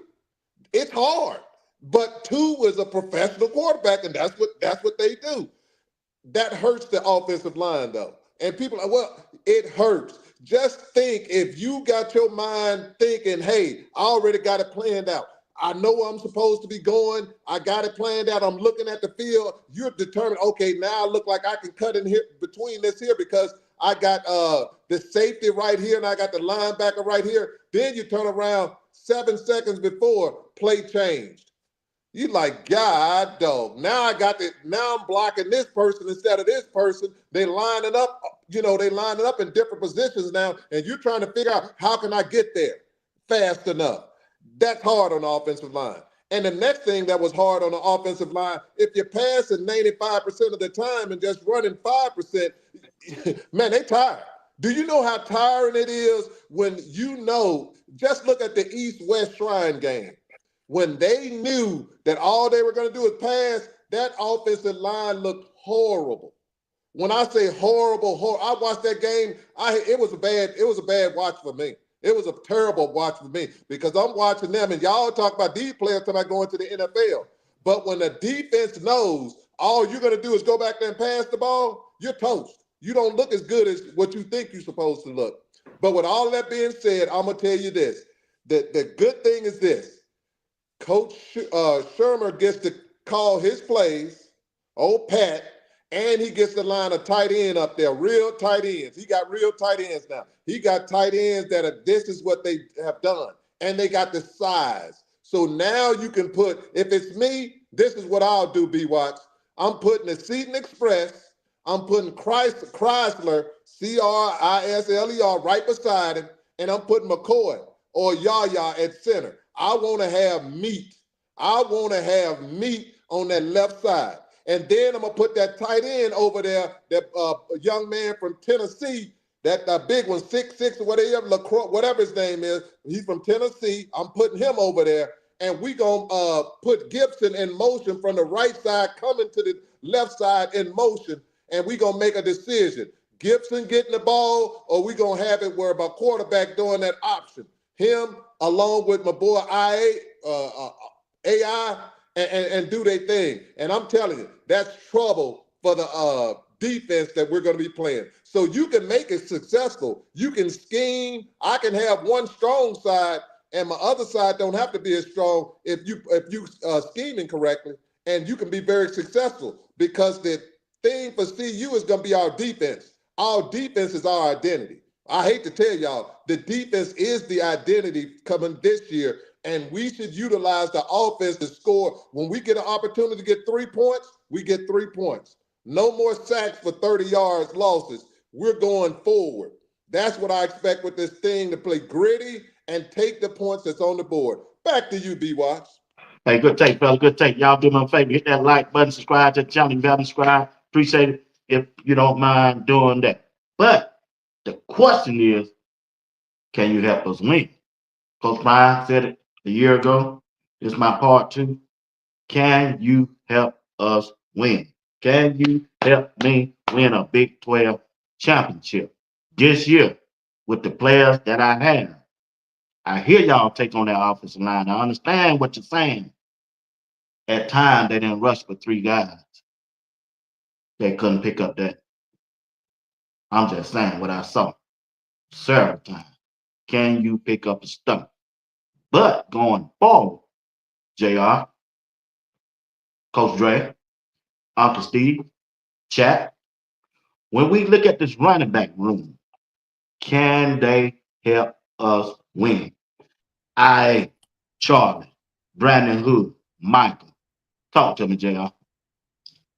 It's hard. But two is a professional quarterback, and that's what they do. That hurts the offensive line, though. And people are, well, it hurts. Just think if you got your mind thinking, hey, I already got it planned out. I know where I'm supposed to be going. I got it planned out. I'm looking at the field. You're determined, okay, now I look like I can cut in here between this here because I got the safety right here and I got the linebacker right here. Then you turn around 7 seconds before play changed. You like, God, dog. Now I'm blocking this person instead of this person. They lining up, in different positions now, and you're trying to figure out how can I get there fast enough. That's hard on the offensive line. And the next thing that was hard on the offensive line, if you're passing 95% of the time and just running 5%, man, they tired. Do you know how tiring it is when just look at the East-West Shrine game. When they knew that all they were going to do is pass, that offensive line looked horrible. When I say horrible, I watched that game. It was a bad watch for me. It was a terrible watch for me because I'm watching them, and y'all talk about these players tonight going to the NFL. But when the defense knows all you're going to do is go back there and pass the ball, you're toast. You don't look as good as what you think you're supposed to look. But with all of that being said, I'm going to tell you this. The good thing is this. Coach Shermer gets to call his plays, old Pat, and he gets to line a tight end up there, real tight ends. He got real tight ends now. He got tight ends this is what they have done, and they got the size. So now you can if it's me, this is what I'll do, B-Watch. I'm putting the Seton Express, I'm putting Chrysler, Crisler, right beside him, and I'm putting McCoy or Yaya at center. I want to have meat. I want to have meat on that left side. And then I'm going to put that tight end over there, that young man from Tennessee, that big one, 6'6", or whatever, LaCroix, whatever his name is. He's from Tennessee. I'm putting him over there. And we're going to put Gibson in motion from the right side, coming to the left side in motion. And we're going to make a decision. Gibson getting the ball, or we going to have it where my quarterback doing that option. Him along with my boy AI, and do their thing. And I'm telling you, that's trouble for the defense that we're going to be playing. So you can make it successful. You can scheme. I can have one strong side, and my other side don't have to be as strong if you scheming correctly, and you can be very successful, because the thing for CU is going to be our defense. Our defense is our identity. I hate to tell y'all, the defense is the identity coming this year, and we should utilize the offense to score. When we get an opportunity to get 3 points, we get 3 points. No more sacks for 30 yards losses. We're going forward. That's what I expect with this thing, to play gritty and take the points that's on the board. Back to you, B-Watts. Hey, good take, fella. Good take. Y'all do me a favor. Hit that like button, subscribe to the channel. If you haven't subscribed, appreciate it if you don't mind doing that. But the question is, can you help us win? Coach Brian said it a year ago. This is my part 2. Can you help us win? Can you help me win a Big 12 championship this year with the players that I have? I hear y'all take on that offensive line. I understand what you're saying. At times, they didn't rush for 3 guys. They couldn't pick up that. I'm just saying what I saw several times. Can you pick up a stunt? But going forward, JR, Coach Dre, Uncle Steve, Chat, when we look at this running back room, can they help us win? Charlie, Brandon Hood, Michael. Talk to me, JR.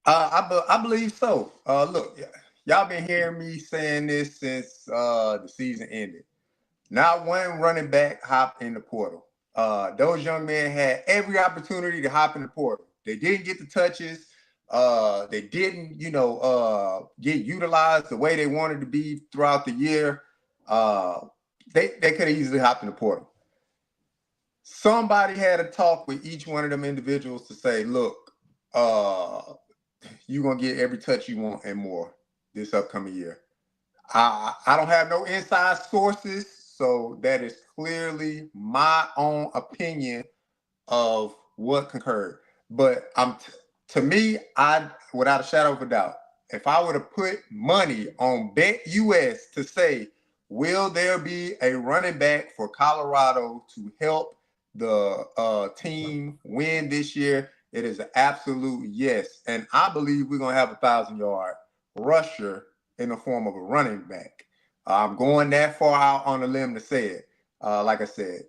I believe so. Look, y'all been hearing me saying this since the season ended. Not one running back hopped in the portal. Those young men had every opportunity to hop in the portal. They didn't get the touches. They didn't, get utilized the way they wanted to be throughout the year. They could have easily hopped in the portal. Somebody had a talk with each one of them individuals to say, look, you're going to get every touch you want and more this upcoming year. I don't have no inside sources, so that is clearly my own opinion of what concurred. But to me, without a shadow of a doubt, if I were to put money on BetUS to say, will there be a running back for Colorado to help the team win this year? It is an absolute yes. And I believe we're going to have a 1,000-yard rusher in the form of a running back. I'm going that far out on a limb to say it. Like I said,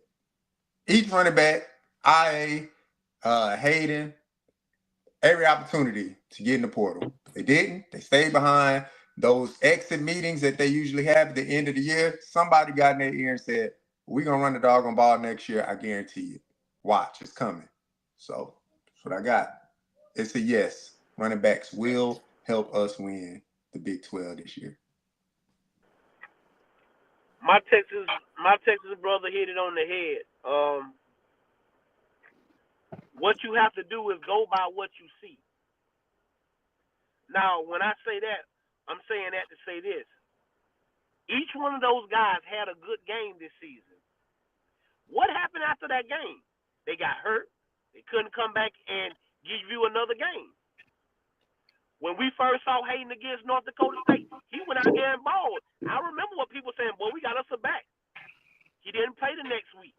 each running back, Hayden, every opportunity to get in the portal. They didn't. They stayed behind. Those exit meetings that they usually have at the end of the year, somebody got in their ear and said, we're going to run the doggone ball next year. I guarantee you. Watch, it's coming. So that's what I got. It's a yes. Running backs will help us win the Big 12 this year. My Texas brother hit it on the head. What you have to do is go by what you see. Now, when I say that, I'm saying that to say this. Each one of those guys had a good game this season. What happened after that game? They got hurt. They couldn't come back and give you another game. When we first saw Hayden against North Dakota State, he went out there and balled. I remember what people saying, boy, we got us a back. He didn't play the next week.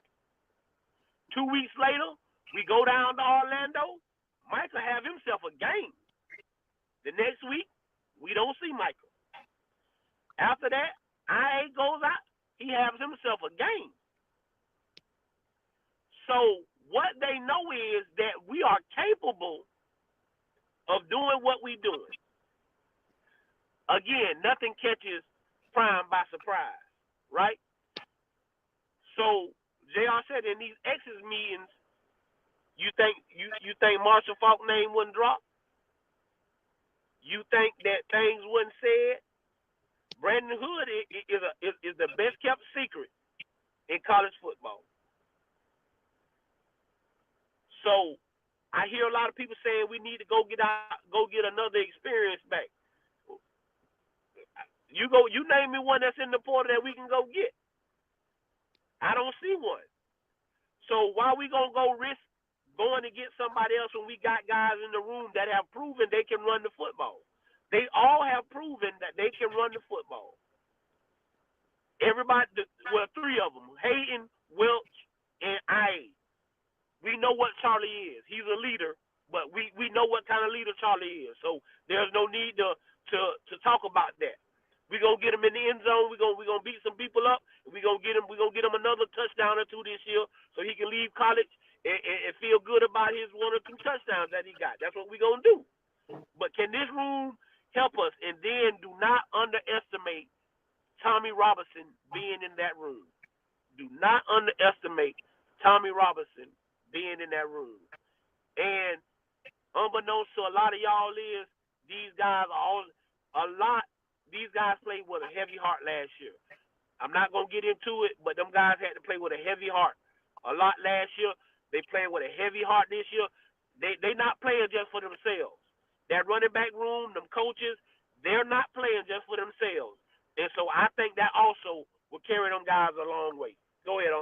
2 weeks later, we go down to Orlando. Michael have himself a game. The next week, we don't see Michael. After that, IA goes out. He has himself a game. So what they know is that we are capable of doing what we're doing. Again, nothing catches Prime by surprise, right? So JR said in these X's meetings, you think Marshall Faulk's name wouldn't drop? You think that things wasn't said? Brandon Hood is the best kept secret in college football. So I hear a lot of people saying we need to go get another experience back. You name me one that's in the portal that we can go get. I don't see one. So why we gonna go risk going to get somebody else when we got guys in the room that have proven they can run the football? They all have proven that they can run the football. Everybody, well, three of them, Hayden, Welch, and I. We know what Charlie is. He's a leader, but we know what kind of leader Charlie is. So there's no need to talk about that. We're gonna get him in the end zone. We're gonna beat some people up. We're gonna get him another touchdown or two this year so he can leave college and feel good about his one or two touchdowns that he got. That's what we're gonna do. But can this room help us? And then do not underestimate Tommy Robinson being in that room. Do not underestimate Tommy Robinson being in that room. And unbeknownst to a lot of y'all is these guys played with a heavy heart last year. I'm not gonna get into it, but them guys had to play with a heavy heart a lot last year. They playing with a heavy heart this year. They not playing just for themselves. That running back room, them coaches, they're not playing just for themselves. And so I think that also will carry them guys a long way. Go ahead,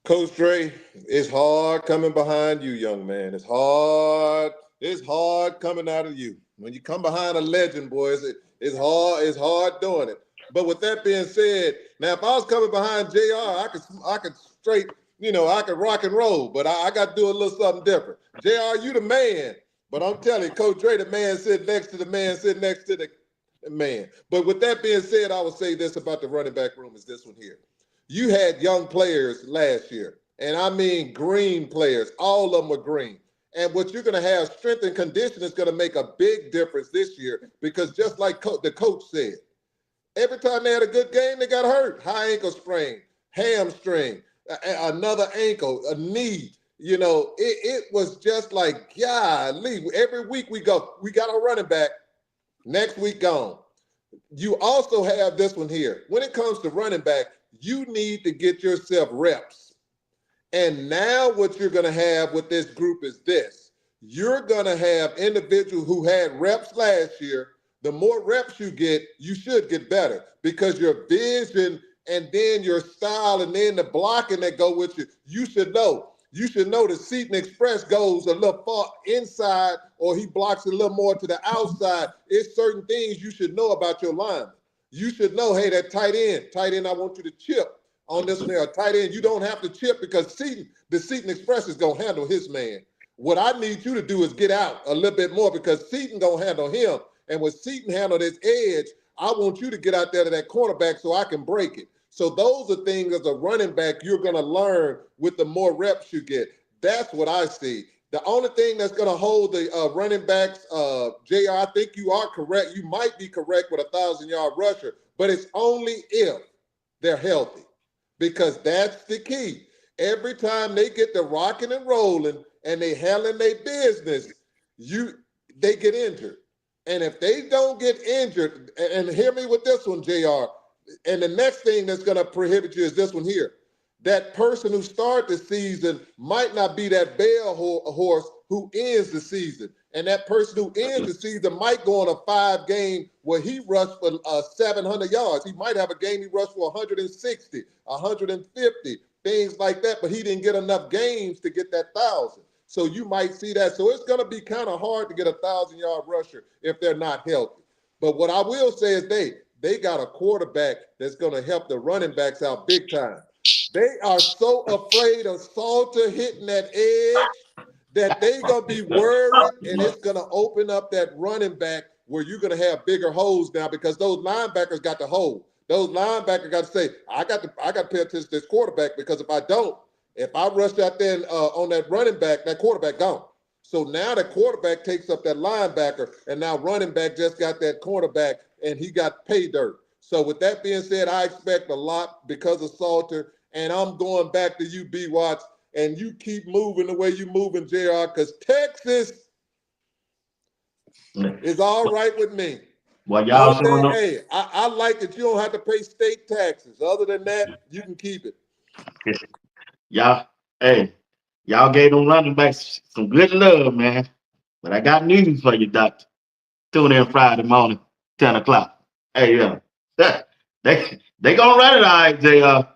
Coach Dre, it's hard coming behind you, young man. It's hard. It's hard coming out of you. When you come behind a legend, boys, it's hard. It's hard doing it. But with that being said, now if I was coming behind JR, I could straight, I could rock and roll. But I got to do a little something different. JR, you the man. But I'm telling you, Coach Dre, the man sitting next to the man sitting next to the man. But with that being said, I will say this about the running back room is this one here. You had young players last year, and I mean green players. All of them were green. And what you're going to have, strength and condition, is going to make a big difference this year because just like the coach said, every time they had a good game, they got hurt. High ankle sprain, hamstring, another ankle, a knee. It was just like, golly, every week we got a running back, next week gone. You also have this one here. When it comes to running back, you need to get yourself reps. And now what you're going to have with this group is this. You're going to have individuals who had reps last year. The more reps you get, you should get better because your vision and then your style and then the blocking that go with you, you should know. You should know the Seton Express goes a little far inside or he blocks a little more to the outside. It's certain things you should know about your lineman. You should know, hey, that tight end, I want you to chip on this one there. Tight end, you don't have to chip because the Seton Express is going to handle his man. What I need you to do is get out a little bit more because Seton going to handle him. And when Seton handled his edge, I want you to get out there to that cornerback so I can break it. So those are things as a running back you're going to learn with the more reps you get. That's what I see. The only thing that's going to hold the running backs, JR, I think you are correct. You might be correct with a 1,000-yard rusher, but it's only if they're healthy because that's the key. Every time they get the rocking and rolling and they handling their business, they get injured. And if they don't get injured, and hear me with this one, JR, and the next thing that's going to prohibit you is this one here. That person who started the season might not be that bell horse who ends the season. And that person who ends the season might go on a 5-game where he rushed for 700 yards. He might have a game he rushed for 160, 150, things like that, but he didn't get enough games to get that 1,000. So you might see that. So it's going to be kind of hard to get a 1,000-yard rusher if they're not healthy. But what I will say is they got a quarterback that's going to help the running backs out big time. They are so afraid of Salter hitting that edge that they're going to be worried, and it's going to open up that running back where you're going to have bigger holes now because those linebackers got the hole. Those linebackers got to say, I got to pay attention to this quarterback because if I rush out there on that running back, that quarterback gone. So now the quarterback takes up that linebacker, and now running back just got that cornerback, and he got pay dirt. So with that being said, I expect a lot because of Salter, and I'm going back to you, B. Watts, and you keep moving the way you're moving, JR, because Texas, It's all right with me. Well, y'all Only showing thing, up. hey, I like that you don't have to pay state taxes. Other than that, you can keep it. Y'all, hey, y'all gave them running backs some good love, man. But I got news for you, Doctor. Tune in Friday morning, 10 o'clock. Hey, yeah. They gonna run it all right, JR.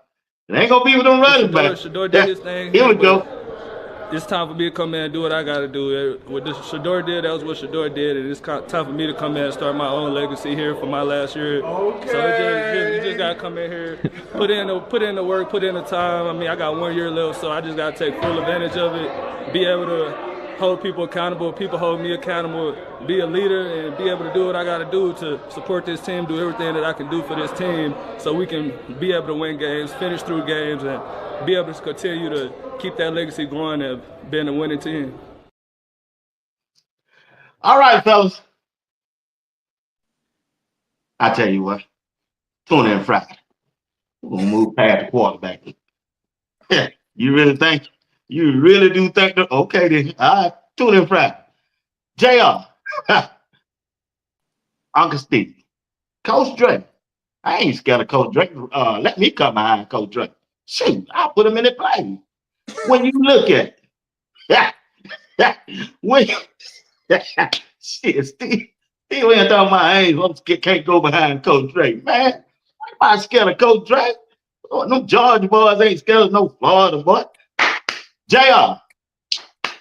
It ain't gonna be with them running backs. Shador did his thing Here here, we go. but it's time for me to come in and do what I got to do. What Shador did, that was what Shador did, and it's time for me to come in and start my own legacy here for my last year. Okay. So you just gotta come in here, put in the work, put in the time. I mean, I got 1 year left, so I just gotta take full advantage of it, be able to hold people accountable, people hold me accountable, be a leader, and be able to do what I got to do to support this team, do everything that I can do for this team so we can be able to win games, finish through games, and be able to continue to keep that legacy going and being a winning team. All right, fellas. I tell you what, tune in Friday. We're gonna move past the quarterback. You really think? You really do think that? Okay, then. All right, tune in Friday. JR, Uncle Steve, Coach Dre. I ain't scared of Coach Dre. Let me come behind Coach Dre. Shoot, I'll put him in the play. When you look at it, when shit, Steve ain't talking about I can't go behind Coach Dre. Man, I'm not scared of Coach Dre. Oh, them Georgia boys ain't scared of no Florida boy. JR,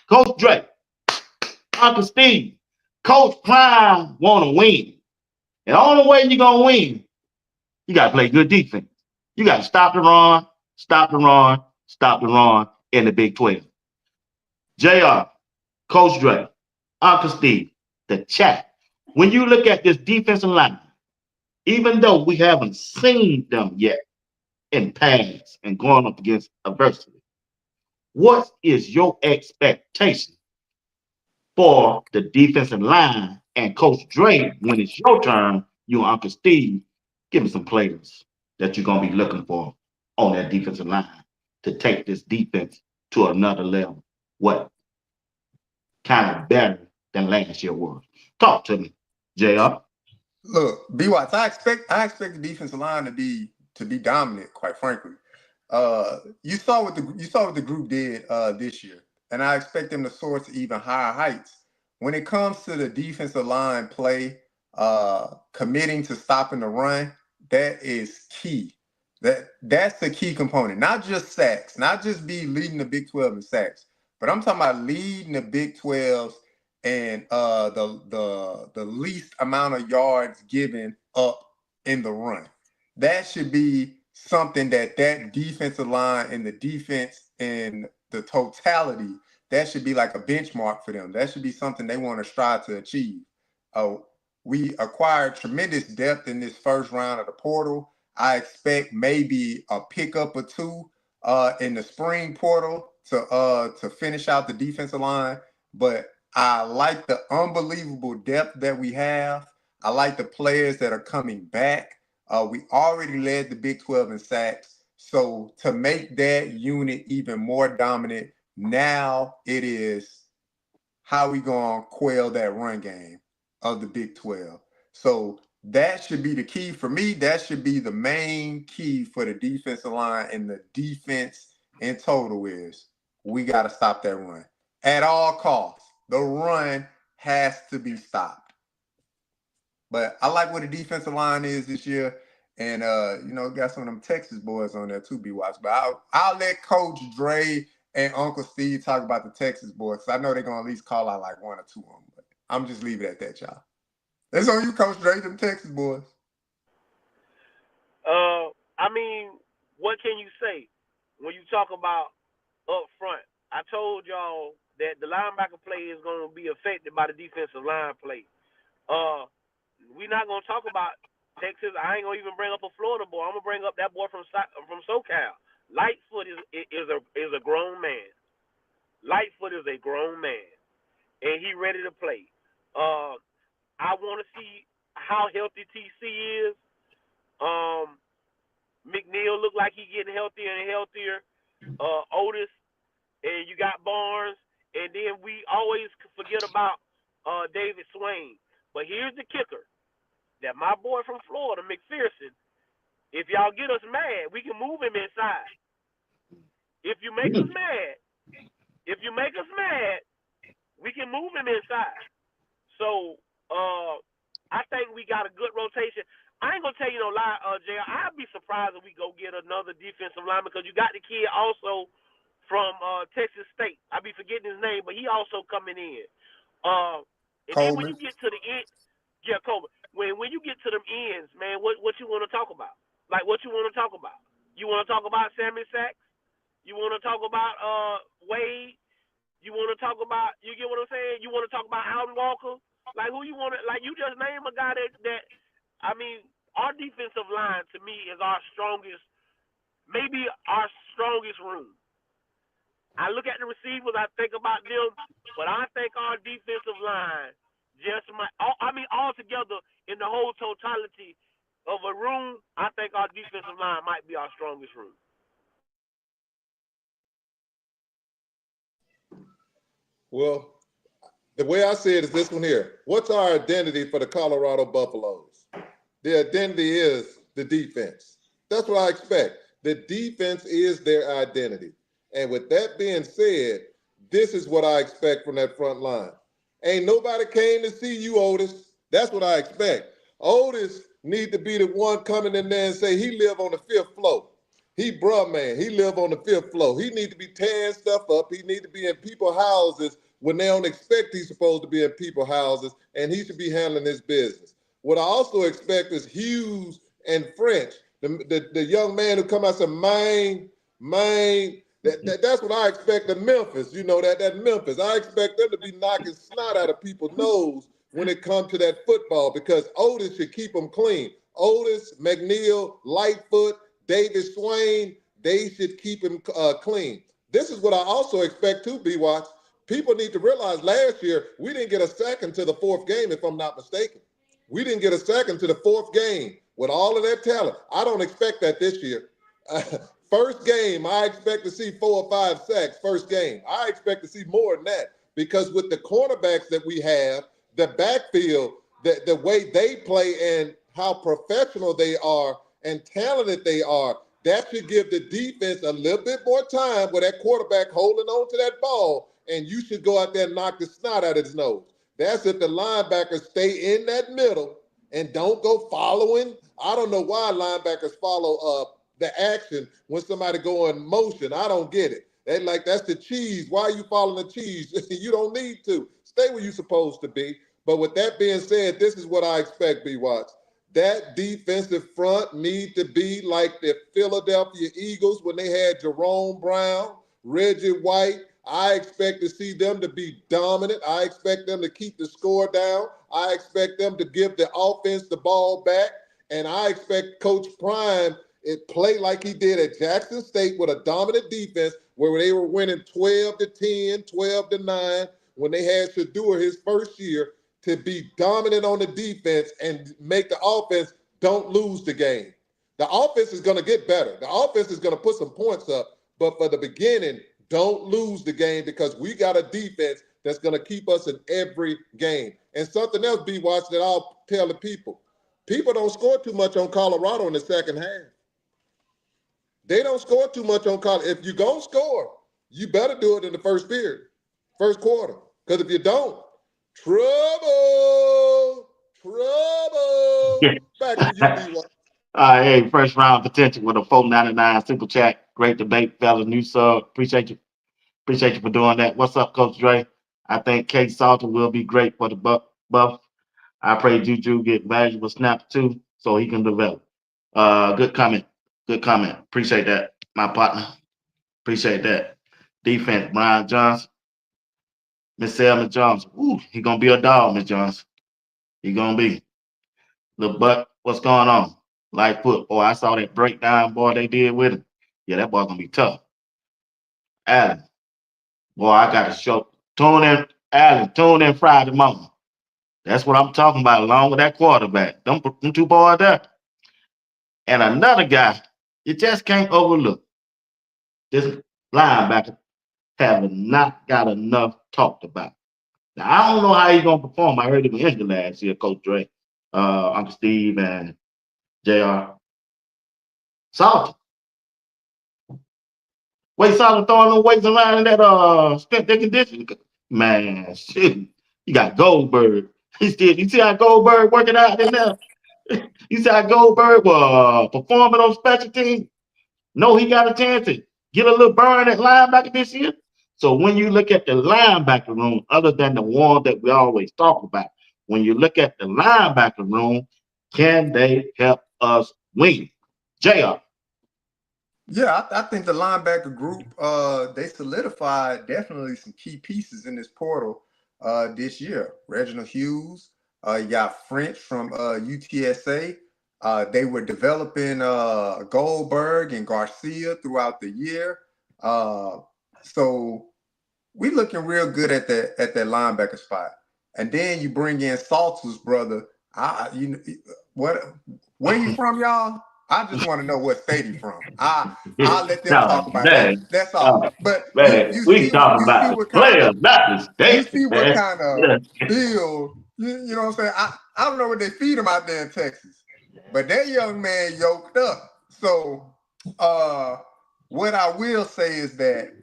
Coach Dre, Uncle Steve, Coach Prime want to win. And the only way you're going to win, you got to play good defense. You got to stop the run, stop the run, stop the run in the Big 12. JR, Coach Dre, Uncle Steve, the chat. When you look at this defensive line, even though we haven't seen them yet in pads and going up against adversity, what is your expectation for the defensive line and Coach Dre when it's your turn? You and Uncle Steve, give me some players that you're gonna be looking for on that defensive line to take this defense to another level. What kind of better than last year was? Talk to me, JR. Look, B Watts, I expect the defensive line to be dominant, quite frankly. You saw what the group did this year, and I expect them to soar to even higher heights. When it comes to the defensive line play, committing to stopping the run, that is key. That's the key component. Not just sacks, not just be leading the Big 12 in sacks, but I'm talking about leading the Big 12s and the least amount of yards given up in the run. That should be something that defensive line and the defense and the totality, that should be like a benchmark for them. That should be something they want to strive to achieve. We acquired tremendous depth in this first round of the portal. I expect maybe a pickup or two in the spring portal to finish out the defensive line. But I like the unbelievable depth that we have. I like the players that are coming back. We already led the Big 12 in sacks. So to make that unit even more dominant, now it is how we going to quail that run game of the Big 12. So that should be the key for me. That should be the main key for the defensive line and the defense in total is we got to stop that run at all costs. The run has to be stopped. But I like what the defensive line is this year. And, got some of them Texas boys on there too, B-Watch. But I'll let Coach Dre and Uncle Steve talk about the Texas boys. I know they're going to at least call out like one or two of them. But I'm just leaving it at that, y'all. It's on you, Coach Dre, them Texas boys. I mean, what can you say when you talk about up front? I told y'all that the linebacker play is going to be affected by the defensive line play. We're not going to talk about Texas. I ain't going to even bring up a Florida boy. I'm going to bring up that boy from SoCal. Lightfoot is a grown man. Lightfoot is a grown man, and he ready to play. I want to see how healthy TC is. McNeil look like he getting healthier and healthier. Otis, and you got Barnes, and then we always forget about David Swain. But here's the kicker: that my boy from Florida, McPherson, if y'all get us mad, we can move him inside. If you make us mad, we can move him inside. So I think we got a good rotation. I ain't gonna tell you no lie, JR. I'd be surprised if we go get another defensive lineman because you got the kid also from Texas State. I be forgetting his name, but he also coming in. And then when you get to the end, yeah, Coleman. When you get to them ends, man, what you want to talk about? Like what you want to talk about? You want to talk about Sammy Sachs? You want to talk about Wade? You want to talk about? You get what I'm saying? You want to talk about Alton Walker? Like who you want to? Like you just name a guy that I mean, our defensive line to me is our strongest, maybe our strongest room. I look at the receivers, I think about them, but I think our defensive line just might. I mean, altogether in the whole totality of a room, I think our defensive line might be our strongest room. Well, the way I see it is this one here. What's our identity for the Colorado Buffaloes? The identity is the defense. That's what I expect. The defense is their identity. And with that being said, this is what I expect from that front line. Ain't nobody came to see you, Otis. That's what I expect. Otis need to be the one coming in there and say he live on the 5th floor. He bruh man. He live on the 5th floor. He need to be tearing stuff up. He need to be in people's houses when they don't expect he's supposed to be in people's houses, and he should be handling his business. What I also expect is Hughes and French, the young man who come out and say, Maine. That's what I expect of Memphis. You know, that Memphis. I expect them to be knocking snot out of people's nose when it comes to that football because Otis should keep them clean. Otis, McNeil, Lightfoot, David Swain, they should keep him clean. This is what I also expect too, B-Watch. People need to realize last year we didn't get a second to the 4th game, if I'm not mistaken. We didn't get a second to the 4th game with all of that talent. I don't expect that this year. First game, I expect to see 4 or 5 sacks first game. I expect to see more than that because with the cornerbacks that we have, the backfield, the way they play and how professional they are and talented they are, that should give the defense a little bit more time with that quarterback holding on to that ball, and you should go out there and knock the snot out of his nose. That's if the linebackers stay in that middle and don't go following. I don't know why linebackers follow the action when somebody go in motion. I don't get it. That's the cheese. Why are you following the cheese? You don't need to. Stay where you're supposed to be. But with that being said, this is what I expect, B-Watch. That defensive front need to be like the Philadelphia Eagles when they had Jerome Brown, Reggie White. I expect to see them to be dominant. I expect them to keep the score down. I expect them to give the offense the ball back. And I expect Coach Prime to play like he did at Jackson State with a dominant defense where they were winning 12-10, 12-9 when they had Shador his first year, to be dominant on the defense and make the offense don't lose the game. The offense is going to get better. The offense is going to put some points up. But for the beginning, don't lose the game because we got a defense that's going to keep us in every game. And something else, B-Watch, that I'll tell the people. People don't score too much on Colorado in the second half. They don't score too much on Colorado. If you're going to score, you better do it in the first period, first quarter. Because if you don't, trouble. Back to you, B-Watch. Hey, first round potential with a $4.99 super chat. Great debate, fellas. New sub. Appreciate you. Appreciate you for doing that. What's up, Coach Dre? I think Kate Salter will be great for the Buff. I pray Juju get valuable snaps too, so he can develop. Good comment. Good comment. Appreciate that, my partner. Appreciate that. Defense, Brian Johnson. Miss Selma Johnson. Ooh, he gonna be a dog, Miss Johnson. He gonna be. Little butt, what's going on? Lightfoot, boy, I saw that breakdown, boy, they did with him. Yeah, that boy gonna be tough. Allen, boy, I got to show. Tune in, Allen, tune in Friday morning. That's what I'm talking about, along with that quarterback. Them 2 boys there. And another guy, you just can't overlook. This linebacker have not got enough talked about. Now, I don't know how he's gonna perform. I heard him injured last year, Coach Dre, Uncle Steve, and Jr. Solid. Wait, Solid throwing them weights around in that strength and conditioning. Man, shit. You got Goldberg. You see how Goldberg working out in there? You see how Goldberg performing on special teams? No, he got a chance to get a little burn at linebacker this year. So when you look at the linebacker room, other than the one that we always talk about, when you look at the linebacker room, can they help us win? JR. Yeah, I think the linebacker group, they solidified definitely some key pieces in this portal this year. Reginald Hughes, you got French from UTSA. They were developing Goldberg and Garcia throughout the year. So we looking real good at that linebacker spot. And then you bring in Salter's brother. What? Where you from, y'all? I just want to know what state he from. I'll let them No, talk about it. man, That's all. But man, we talking you see about the what kind players, of not the you state, see what man. kind of Yeah. build you know what I'm saying. I don't know what they feed him out there in Texas, but that young man yoked up. So what I will say is that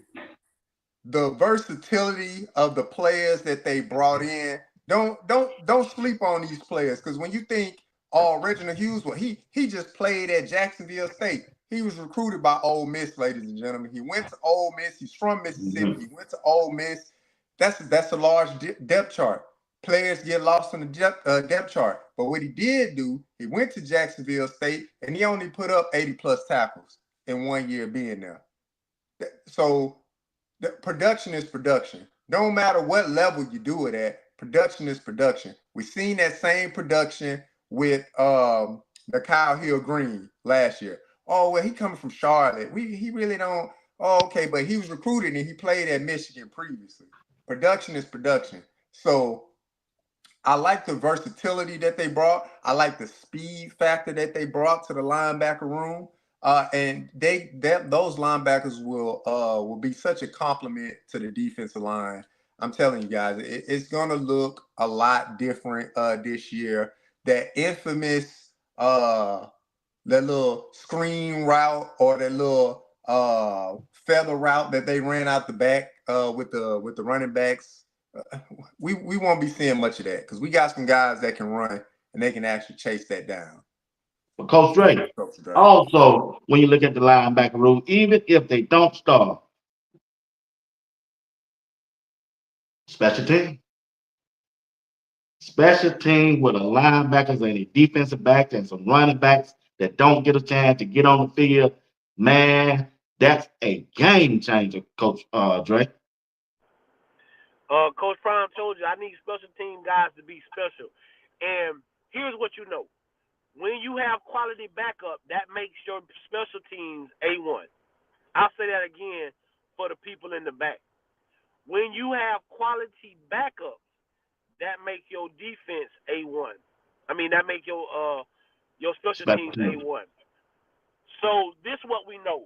the versatility of the players that they brought in. Don't sleep on these players, because when you think, oh, Reginald Hughes, well, he just played at Jacksonville State. He was recruited by Ole Miss, ladies and gentlemen. He went to Ole Miss. He's from Mississippi. He went to Ole Miss. That's a large depth chart. Players get lost on the depth chart. But what he did do, he went to Jacksonville State, and he only put up 80 plus tackles in 1 year being there. So the production is production. No matter what level you do it at, production is production. We've seen that same production with the Kyle Hill Green last year. Oh, well, he coming from Charlotte. He really don't. Oh, okay, but he was recruited and he played at Michigan previously. Production is production. So I like the versatility that they brought. I like the speed factor that they brought to the linebacker room. And those linebackers will be such a compliment to the defensive line. I'm telling you guys, it's gonna look a lot different this year. That infamous that little screen route, or that little feather route that they ran out the back with the running backs. We won't be seeing much of that, because we got some guys that can run and they can actually chase that down. But Coach Dre, also, when you look at the linebacker room, even if they don't start, special team. Special team with a linebackers and a defensive backs and some running backs that don't get a chance to get on the field, man, that's a game changer, Coach Dre. Coach Prime told you I need special team guys to be special. And here's what you know. When you have quality backup, that makes your special teams A1. I'll say that again for the people in the back. When you have quality backup, that make your defense A1. I mean, that make your special Special teams team. A1. So this is what we know.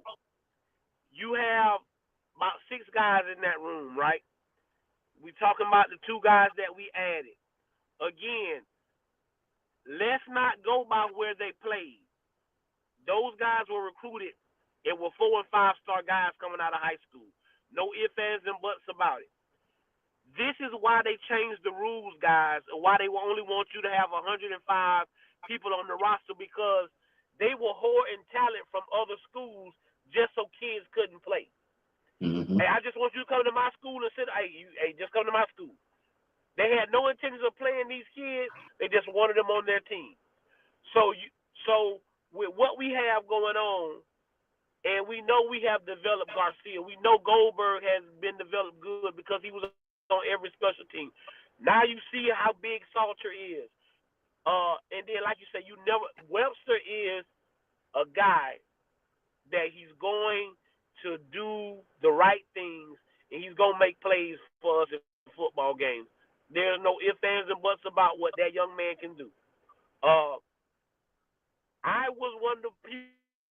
You have about 6 guys in that room, right? We talking about the 2 guys that we added. Again, let's not go by where they played. Those guys were recruited. It were 4 and 5-star guys coming out of high school. No ifs, ands, and buts about it. This is why they changed the rules, guys, and why they will only want you to have 105 people on the roster, because they were hoarding talent from other schools just so kids couldn't play. Mm-hmm. Hey, I just want you to come to my school and sit. Hey, just come to my school. They had no intentions of playing these kids. They just wanted them on their team. So with what we have going on, and we know we have developed Garcia. We know Goldberg has been developed good because he was on every special team. Now you see how big Salter is. And then, like you said, Webster is a guy that he's going to do the right things, and he's going to make plays for us in football games. There's no ifs, ands, and buts about what that young man can do. I was one of the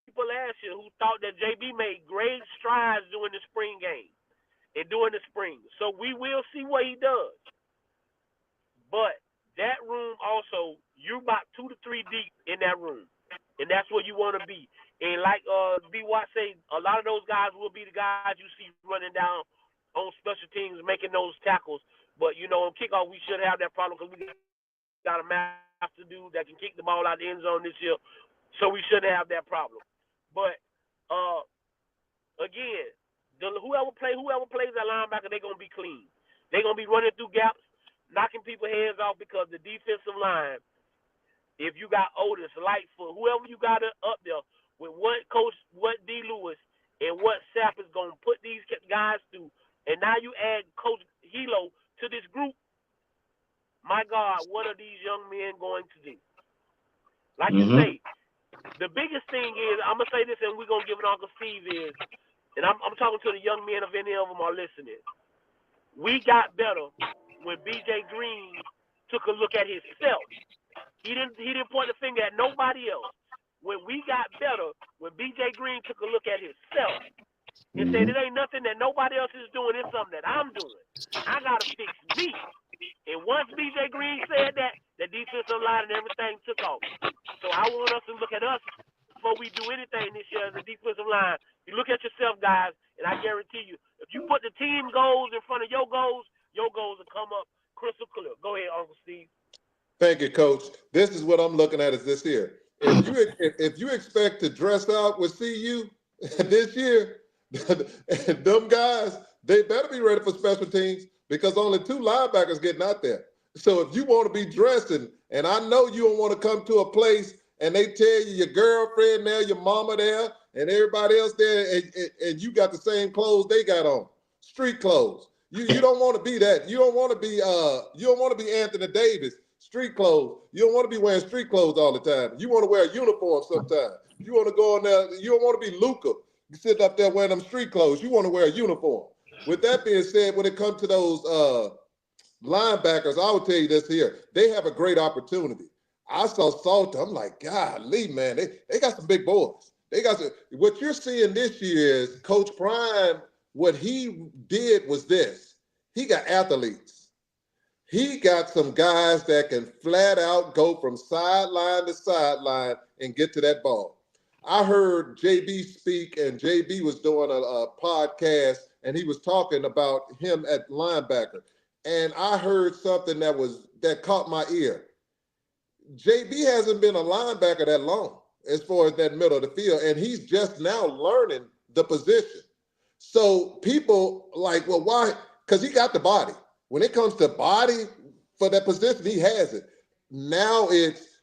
people last year who thought that JB made great strides during the spring game and during the spring. So we will see what he does. But that room also, you're about 2 to 3 deep in that room, and that's where you want to be. And like B. Watt say, a lot of those guys will be the guys you see running down on special teams, making those tackles. But on kickoff, we should have that problem because we got a master dude that can kick the ball out the end zone this year, so we shouldn't have that problem. But again, whoever plays that linebacker, they're gonna be clean. They're gonna be running through gaps, knocking people's heads off because the defensive line. If you got Otis, Lightfoot, whoever you got up there with what D. Lewis, and what Sapp is gonna put these guys through, and now you add Coach Hilo to this group. My God, what are these young men going to do? Like you say, the biggest thing is, I'm going to say this and we're going to give it to Uncle Steve is, and I'm talking to the young men if any of them are listening. We got better when B.J. Green took a look at himself. He didn't point the finger at nobody else. When we got better, when B.J. Green took a look at himself and said, it ain't nothing that nobody else is doing, it's something that I'm doing. I got to fix me. And once B.J. Green said that, the defensive line and everything took off. So I want us to look at us before we do anything this year as a defensive line. You look at yourself, guys, and I guarantee you, if you put the team goals in front of your goals will come up crystal clear. Go ahead, Uncle Steve. Thank you, Coach. This is what I'm looking at is this here. If you expect to dress out with CU this year, them guys, they better be ready for special teams because only 2 linebackers getting out there. So if you want to be dressing, and I know you don't want to come to a place and they tell you your girlfriend there, your mama there, and everybody else there, and you got the same clothes they got on, street clothes. You don't want to be that. You don't want to be Anthony Davis. Street clothes. You don't want to be wearing street clothes all the time. You want to wear a uniform sometimes. You want to go in there. You don't want to be Luka. You sit up there wearing them street clothes. You want to wear a uniform. With that being said, when it comes to those linebackers, I will tell you this here. They have a great opportunity. I saw Salter. I'm like, golly, man, they got some big boys. They got some. What you're seeing this year is Coach Prime, what he did was this. He got athletes. He got some guys that can flat out go from sideline to sideline and get to that ball. I heard JB speak, and JB was doing a podcast, and he was talking about him at linebacker. And I heard something that caught my ear. JB hasn't been a linebacker that long as far as that middle of the field, and he's just now learning the position. So people like, well, why? Because he got the body. When it comes to body for that position, he has it. Now it's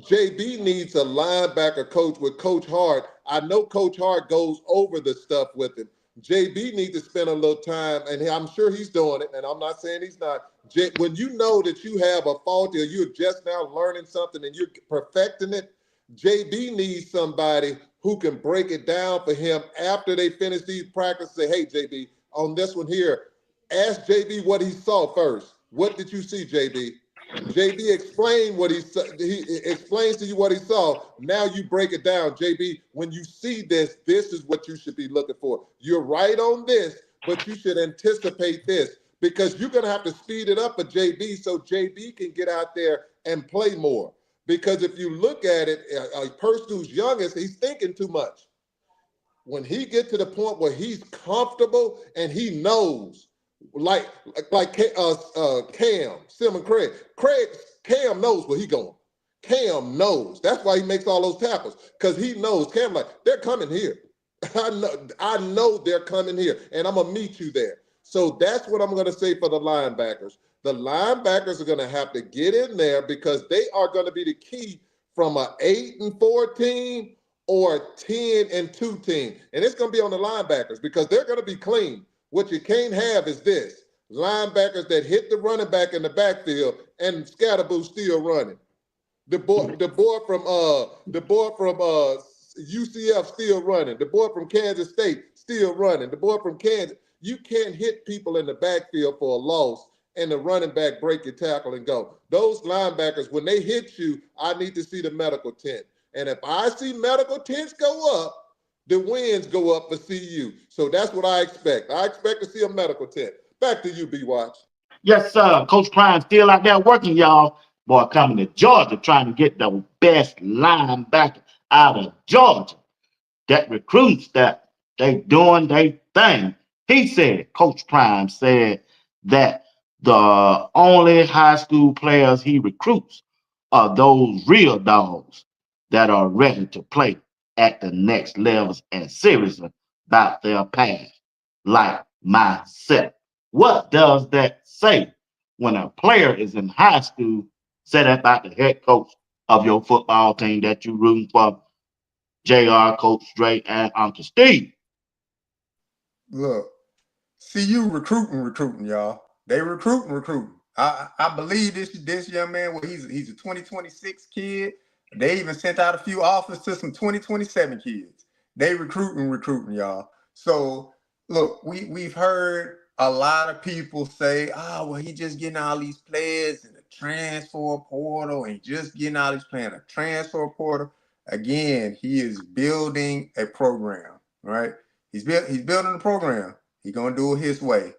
JB needs a linebacker coach with Coach Hart. I know Coach Hart goes over the stuff with him. JB needs to spend a little time, and I'm sure he's doing it, and I'm not saying he's not. When you know that you have a fault or you're just now learning something and you're perfecting it, JB needs somebody who can break it down for him after they finish these practices. Say, hey, JB, on this one here, ask JB what he saw first. What did you see, JB? JB explained what he explains to you what he saw. Now you break it down. JB, when you see this is what you should be looking for. You're right on this, but you should anticipate this because you're going to have to speed it up for JB so JB can get out there and play more. Because if you look at it, a person who's youngest, he's thinking too much. When he gets to the point where he's comfortable and he knows, like Cam, Sim and Craig. Cam knows where he's going. Cam knows. That's why he makes all those tackles, because he knows. Cam like, they're coming here. I know they're coming here, and I'm going to meet you there. So that's what I'm going to say for the linebackers. The linebackers are going to have to get in there because they are going to be the key from an 8-4 team or a 10-2 team. And it's going to be on the linebackers because they're going to be clean. What you can't have is this: linebackers that hit the running back in the backfield and Scatterboo still running. The boy from UCF still running. The boy from Kansas State still running. The boy from Kansas. You can't hit people in the backfield for a loss and the running back break your tackle and go. Those linebackers, when they hit you, I need to see the medical tent. And if I see medical tents go up, the wins go up for CU. So that's what I expect. I expect to see a medical tent. Back to you, B. Watch. Yes, sir. Coach Prime still out there working, y'all. Boy, coming to Georgia trying to get the best linebacker out of Georgia. That recruits that they doing their thing. He said, Coach Prime said that the only high school players he recruits are those real dogs that are ready to play at the next levels and serious about their past, like myself. What does that say when a player is in high school, say that about the head coach of your football team that you rooting for, JR, Coach Dre, and Uncle Steve? Look, CU recruiting, y'all. They recruiting. I believe this young man. Well, he's a 2026 kid. They even sent out a few offers to some 2027 kids. They recruiting, y'all. So look, we've heard a lot of people say, well, he just getting all these players in the transfer portal and just getting all these players in the transfer portal. Again, he is building a program, right? He's building a program. He's gonna do it his way.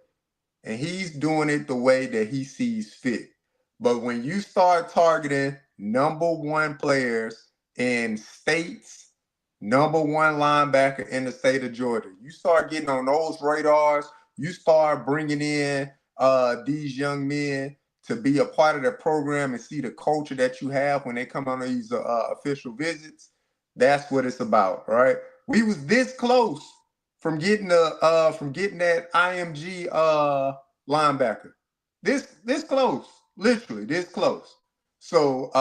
And he's doing it the way that he sees fit. But when you start targeting number one players in states, number one linebacker in the state of Georgia, you start getting on those radars, you start bringing in these young men to be a part of the program and see the culture that you have when they come on these official visits. That's what it's about, right? We was this close from getting that IMG linebacker. This close, literally this close. So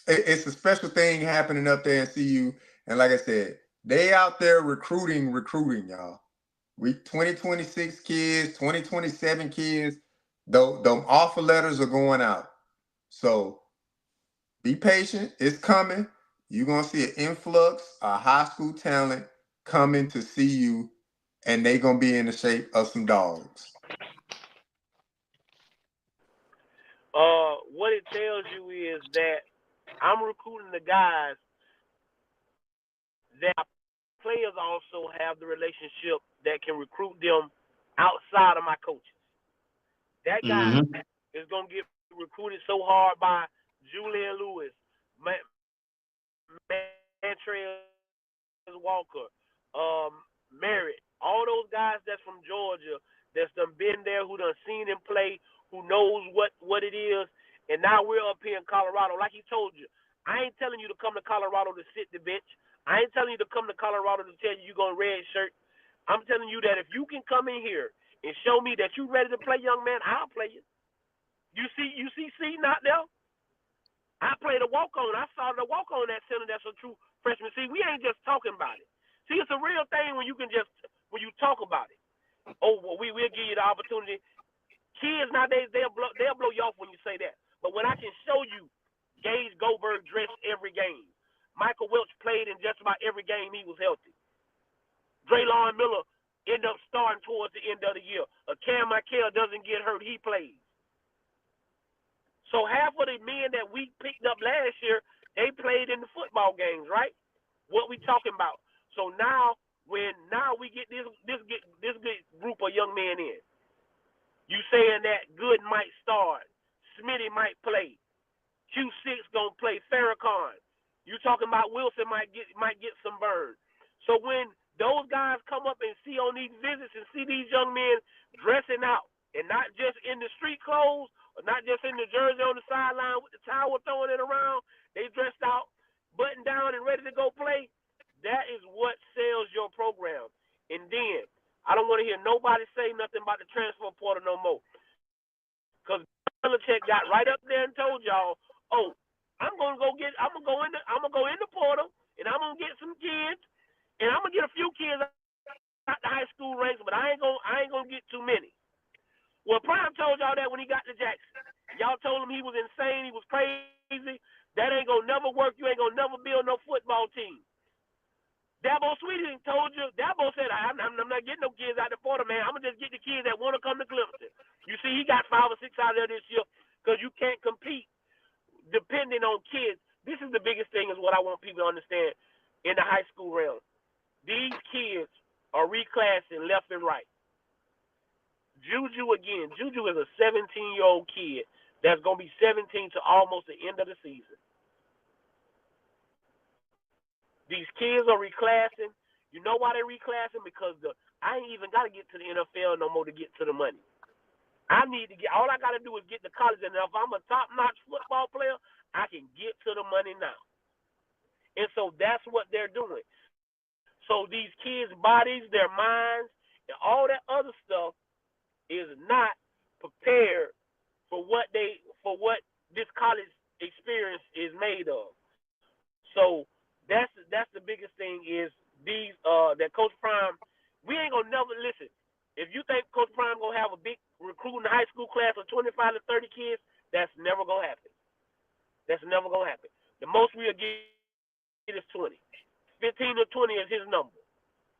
it's a special thing happening up there in CU. And like I said, they out there recruiting, y'all. We 2026 kids, 2027 kids, though them offer letters are going out. So be patient, it's coming. You're gonna see an influx of high school talent coming to CU, and they gonna be in the shape of some dogs. What it tells you is that I'm recruiting the guys that players also have the relationship that can recruit them outside of my coaches. That guy Mm-hmm. is gonna get recruited so hard by Julian Lewis, Mantrez Walker, Merritt, all those guys that's from Georgia that's done been there, who done seen him play, who knows what it is, and now we're up here in Colorado. Like he told you, I ain't telling you to come to Colorado to sit the bench. I ain't telling you to come to Colorado to tell you you're going to red shirt. I'm telling you that if you can come in here and show me that you ready to play, young man, I'll play you. You see Seaton out there? I played a walk-on. I started a walk-on that center that's a true freshman. See, we ain't just talking about it. See, it's a real thing when you talk about it. Oh, well, we'll give you the opportunity. Kids nowadays, they'll blow you off when you say that. But when I can show you Gage Goldberg dressed every game, Michael Welch played in just about every game he was healthy. Draylon Miller ended up starting towards the end of the year. Cam Michael doesn't get hurt, he plays. So half of the men that we picked up last year, they played in the football games, right? What we talking about? So now we get this good group of young men in. You saying that Good might start, Smitty might play, Q6 gonna play, Farrakhan. You talking about Wilson might get some burn. So when those guys come up and see on these visits and see these young men dressing out and not just in the street clothes or not just in the jersey on the sideline with the towel throwing it around, they dressed out, buttoned down and ready to go play. That is what sells your program. And then I don't want to hear nobody say nothing about the transfer portal no more. Because Belichick got right up there and told y'all, oh, I'm gonna go in the portal and I'm gonna get some kids and I'm gonna get a few kids out the high school ranks, but I ain't gonna get too many. Well, Prime told y'all that when he got to Jackson. Y'all told him he was insane, he was crazy. That ain't gonna never work. You ain't gonna never build no football team. Dabo Sweeting told you, Dabo said, I'm not getting no kids out the portal, man. I'm going to just get the kids that want to come to Clemson. You see, he got 5 or 6 out there this year because you can't compete depending on kids. This is the biggest thing is what I want people to understand in the high school realm. These kids are reclassing left and right. Juju again. Juju is a 17-year-old kid that's gonna be 17 to almost the end of the season. These kids are reclassing. You know why they're reclassing? Because I ain't even gotta get to the NFL no more to get to the money. I need to get. All I gotta do is get to college, and if I'm a top-notch football player, I can get to the money now. And so that's what they're doing. So these kids' bodies, their minds, and all that other stuff is not prepared for what this college experience is made of. So that's the biggest thing is these that Coach Prime. We ain't gonna never listen. If you think Coach Prime gonna have a big recruiting high school class of 25 to 30 kids, that's never gonna happen. That's never gonna happen. The most we'll get is 20. 15 or 20 is his number.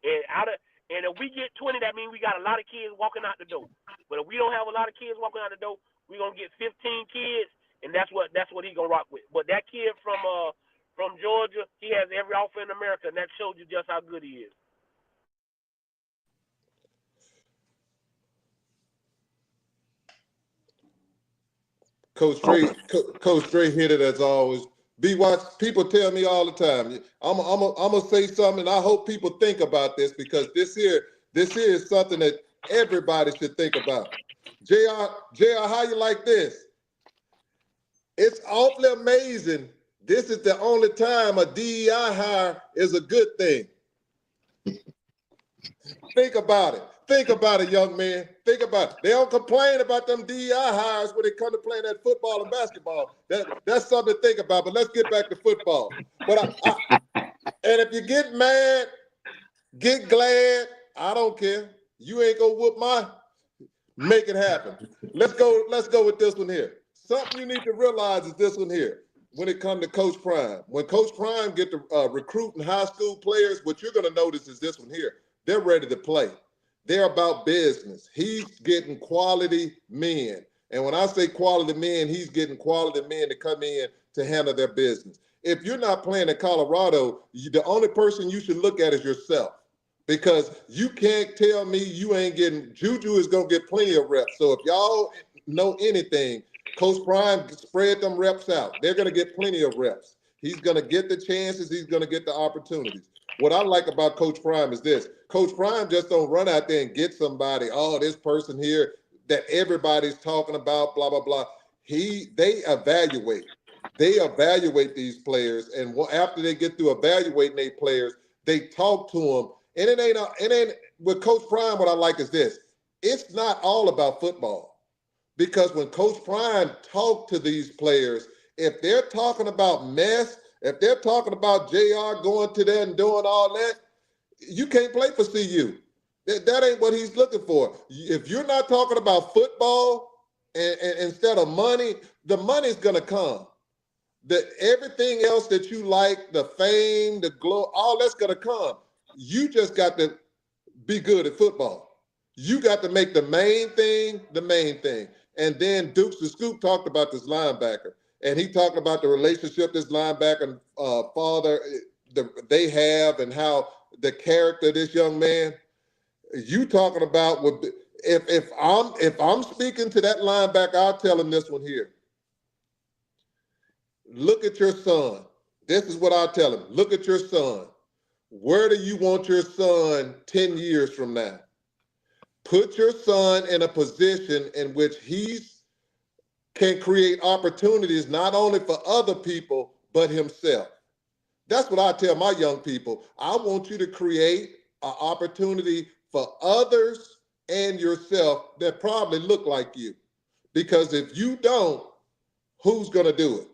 And if we get 20, that means we got a lot of kids walking out the door. But if we don't have a lot of kids walking out the door, we're gonna get 15 kids, and that's what he's gonna rock with. But that kid from Georgia, he has every offer in America, and that shows you just how good he is. Coach Dre hit it as always. B-Watch, people tell me all the time, I'm gonna say something, and I hope people think about this because this here is something that everybody should think about. JR, how you like this? It's awfully amazing. This is the only time a DEI hire is a good thing. Think about it. Think about it, young man. Think about it. They don't complain about them DEI hires when they come to playing that football and basketball. That's something to think about. But let's get back to football. But and if you get mad, get glad. I don't care. You ain't gonna whoop my. Make it happen. Let's go with this one here. Something you need to realize is this one here. When it comes to Coach Prime, when Coach Prime get to recruiting high school players, what you're gonna notice is this one here. They're ready to play. They're about business. He's getting quality men. And when I say quality men, he's getting quality men to come in to handle their business. If you're not playing in Colorado, the only person you should look at is yourself because you can't tell me you ain't getting – Juju is going to get plenty of reps. So if y'all know anything, Coach Prime spread them reps out. They're going to get plenty of reps. He's going to get the chances. He's going to get the opportunities. What I like about Coach Prime is this. Coach Prime just don't run out there and get somebody, this person here that everybody's talking about, blah, blah, blah. They evaluate. They evaluate these players, and after they get through evaluating their players, they talk to them. And it ain't with Coach Prime, what I like is this. It's not all about football. Because when Coach Prime talked to these players, if they're talking about mess, if they're talking about JR going to there and doing all that, you can't play for CU. That ain't what he's looking for. If you're not talking about football and instead of money, the money's going to come. Everything else that you like, the fame, the glow, all that's going to come. You just got to be good at football. You got to make the main thing the main thing. And then Dukes the Scoop talked about this linebacker. And he talked about the relationship this linebacker and father they have and how the character of this young man. You talking about if I'm speaking to that linebacker, I'll tell him this one here. Look at your son. This is what I'll tell him. Look at your son. Where do you want your son 10 years from now? Put your son in a position in which he's can create opportunities not only for other people, but himself. That's what I tell my young people. I want you to create an opportunity for others and yourself that probably look like you. Because if you don't, who's going to do it?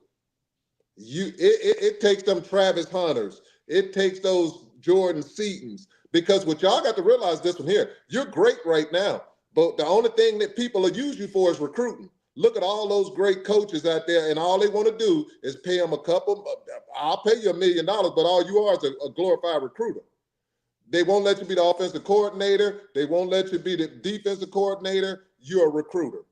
It takes them Travis Hunters. It takes those Jordan Seatons. Because what y'all got to realize this one here, you're great right now, but the only thing that people will use you for is recruiting. Look at all those great coaches out there, and all they want to do is pay them I'll pay you $1 million, but all you are is a glorified recruiter. They won't let you be the offensive coordinator. They won't let you be the defensive coordinator. You're a recruiter.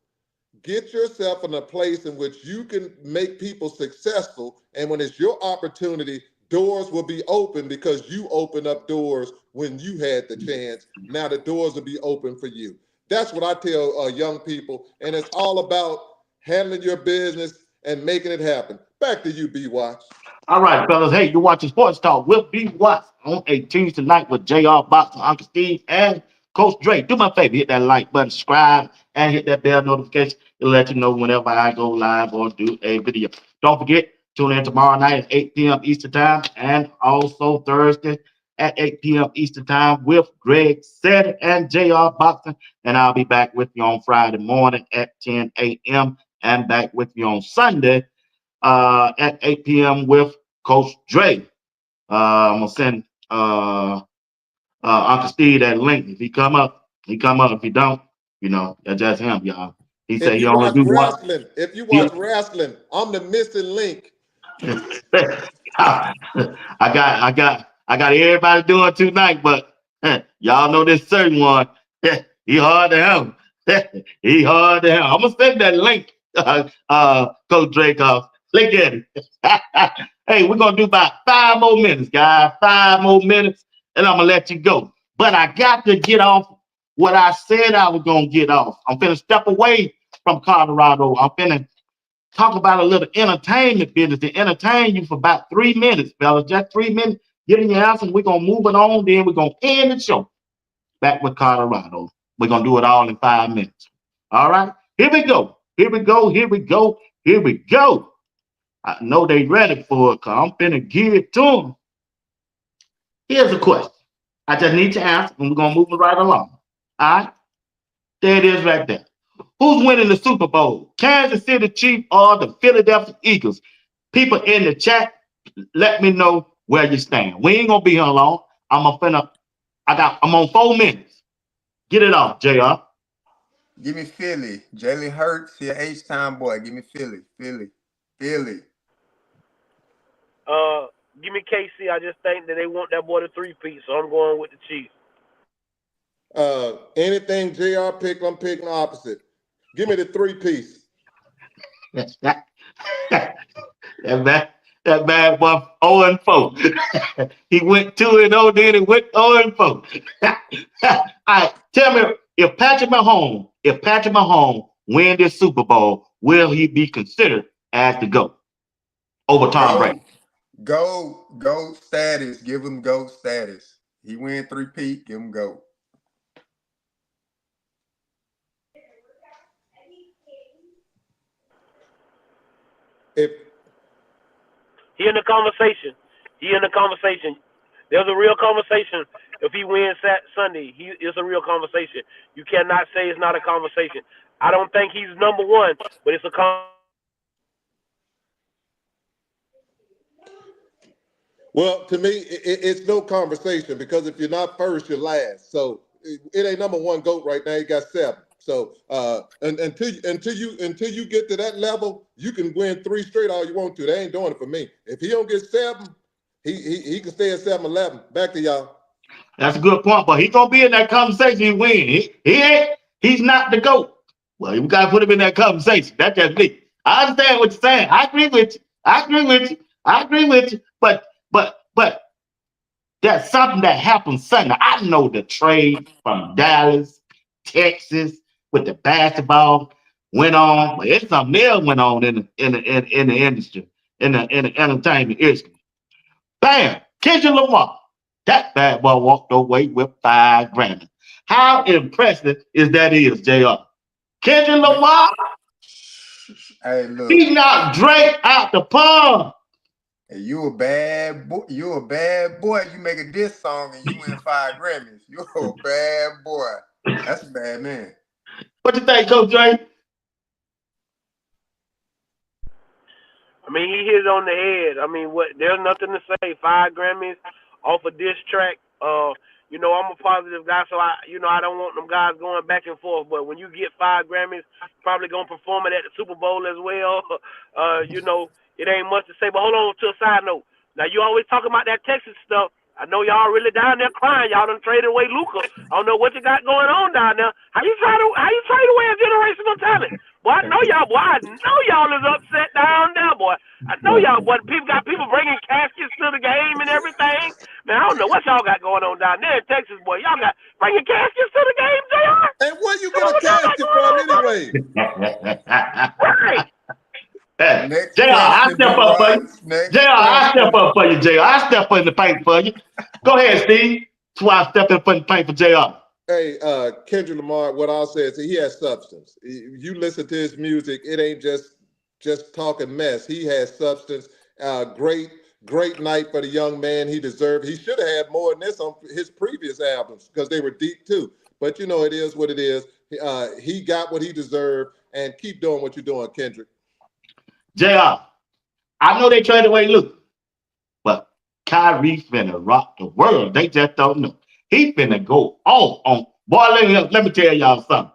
Get yourself in a place in which you can make people successful, and when it's your opportunity, doors will be open because you opened up doors when you had the chance. Now the doors will be open for you. That's what I tell young people, and it's all about handling your business and making it happen. Back to you, B. Watch. All right, fellas. Hey, you're watching Sports Talk with B. Watts on a Tuesday night with JR Box, Uncle Steve, and Coach Dre. Do me a favor, hit that like button, subscribe, and hit that bell notification. It'll let you know whenever I go live or do a video. Don't forget, tune in tomorrow night at 8 p.m. Eastern Time, and also Thursday at 8 p.m. Eastern Time with Greg Seder and JR Boxing. And I'll be back with you on Friday morning at 10 a.m. and back with you on Sunday at 8 p.m. with Coach Dre. I'm gonna send Uncle Steve that link. If he come up, he come up. If he don't, that's just him, y'all. He said If he you only watch do one. wrestling, I'm the missing link. I got everybody doing tonight, but y'all know this certain one. He hard to help. He hard to help. I'm gonna send that link, Coach Dracoff. Look at it. Hey, we're gonna do about 5 more minutes, guys. 5 more minutes, and I'm gonna let you go. But I got to get off what I said I was gonna get off. I'm finna step away from Colorado. I'm finna talk about a little entertainment business to entertain you for about 3 minutes, fellas. Just 3 minutes. Getting your answers. We're gonna move it on. Then we're gonna end the show back with Colorado. We're gonna do it all in 5 minutes. All right. Here we go. Here we go. Here we go. Here we go. I know they ready for it because I'm finna give it to them. Here's a question. I just need your answer, and we're gonna move it right along. All right. There it is right there. Who's winning the Super Bowl? Kansas City Chiefs or the Philadelphia Eagles? People in the chat, let me know where you stand. We ain't gonna be here long. I'm on 4 minutes. Get it off, JR. Give me Philly. Jalen Hurts, he a H-time boy. Give me Philly. Give me KC. I just think that they want that boy to 3-peat, so I'm going with the Chiefs. Anything JR picked, I'm picking opposite. Give me the 3-piece. that bad boy 0-4. He went 2-0, then he went 0-4. All right, tell me if Patrick Mahomes win this Super Bowl, will he be considered as the GOAT over Tom Brady? GOAT status. Give him GOAT status. He win 3-peat, give him GOAT. If he in the conversation, there's a real conversation. If he wins Sunday, it's a real conversation. You cannot say it's not a conversation. I don't think he's number one, but it's a conversation. Well, to me, it's no conversation because if you're not first, you're last. So it ain't number one GOAT right now. You got 7. So until you get to that level, you can win 3 straight all you want to. They ain't doing it for me. If he don't get 7, he can stay at 7-11. Back to y'all. That's a good point, but he's gonna be in that conversation. He win. He's not the GOAT. Well, we gotta put him in that conversation. That's just me. I understand what you're saying. I agree with you. But that's something that happened Sunday. I know the trade from Dallas, Texas, with the basketball went on, but it's something else went on in the industry, in the entertainment industry. Bam, Kendrick Lamar. That bad boy walked away with 5 Grammys. How impressive is JR? Kendrick Lamar, Hey, look. he knocked Drake out the park. Hey, you a bad boy. You make a diss song and you win 5 Grammys. You a bad boy. That's a bad man. What you think, Coach Dre? I mean, he hit it on the head. I mean, there's nothing to say. 5 Grammys off a diss track. I'm a positive guy, so I don't want them guys going back and forth. But when you get 5 Grammys, probably gonna perform it at the Super Bowl as well. It ain't much to say. But hold on to a side note. Now you always talking about that Texas stuff. I know y'all really down there crying. Y'all done traded away Luka. I don't know what you got going on down there. How you trade away a generational talent? Boy, I know y'all is upset down there, boy. I know y'all, boy. People bringing caskets to the game and everything. Man, I don't know what y'all got going on down there in Texas, boy. Y'all got bring your caskets to the game, JR. And where you get a casket from anyway? Right. Hey, Next JR, I question, step up for you. D-Runs. Next JR, I step question. up for you, JR. I step in the paint for you. Go ahead, Steve. That's why I step in the paint for JR. Hey, Kendrick Lamar, what I'll say is he has substance. You listen to his music, it ain't just talking mess. He has substance. Great night for the young man. He deserved. He should have had more than this on his previous albums because they were deep too. But you know, it is what it is. He got what he deserved, and keep doing what you're doing, Kendrick. JR, I know they traded away Luke, but Kyrie finna rock the world. They just don't know. He finna go off on. Boy, let me tell y'all something.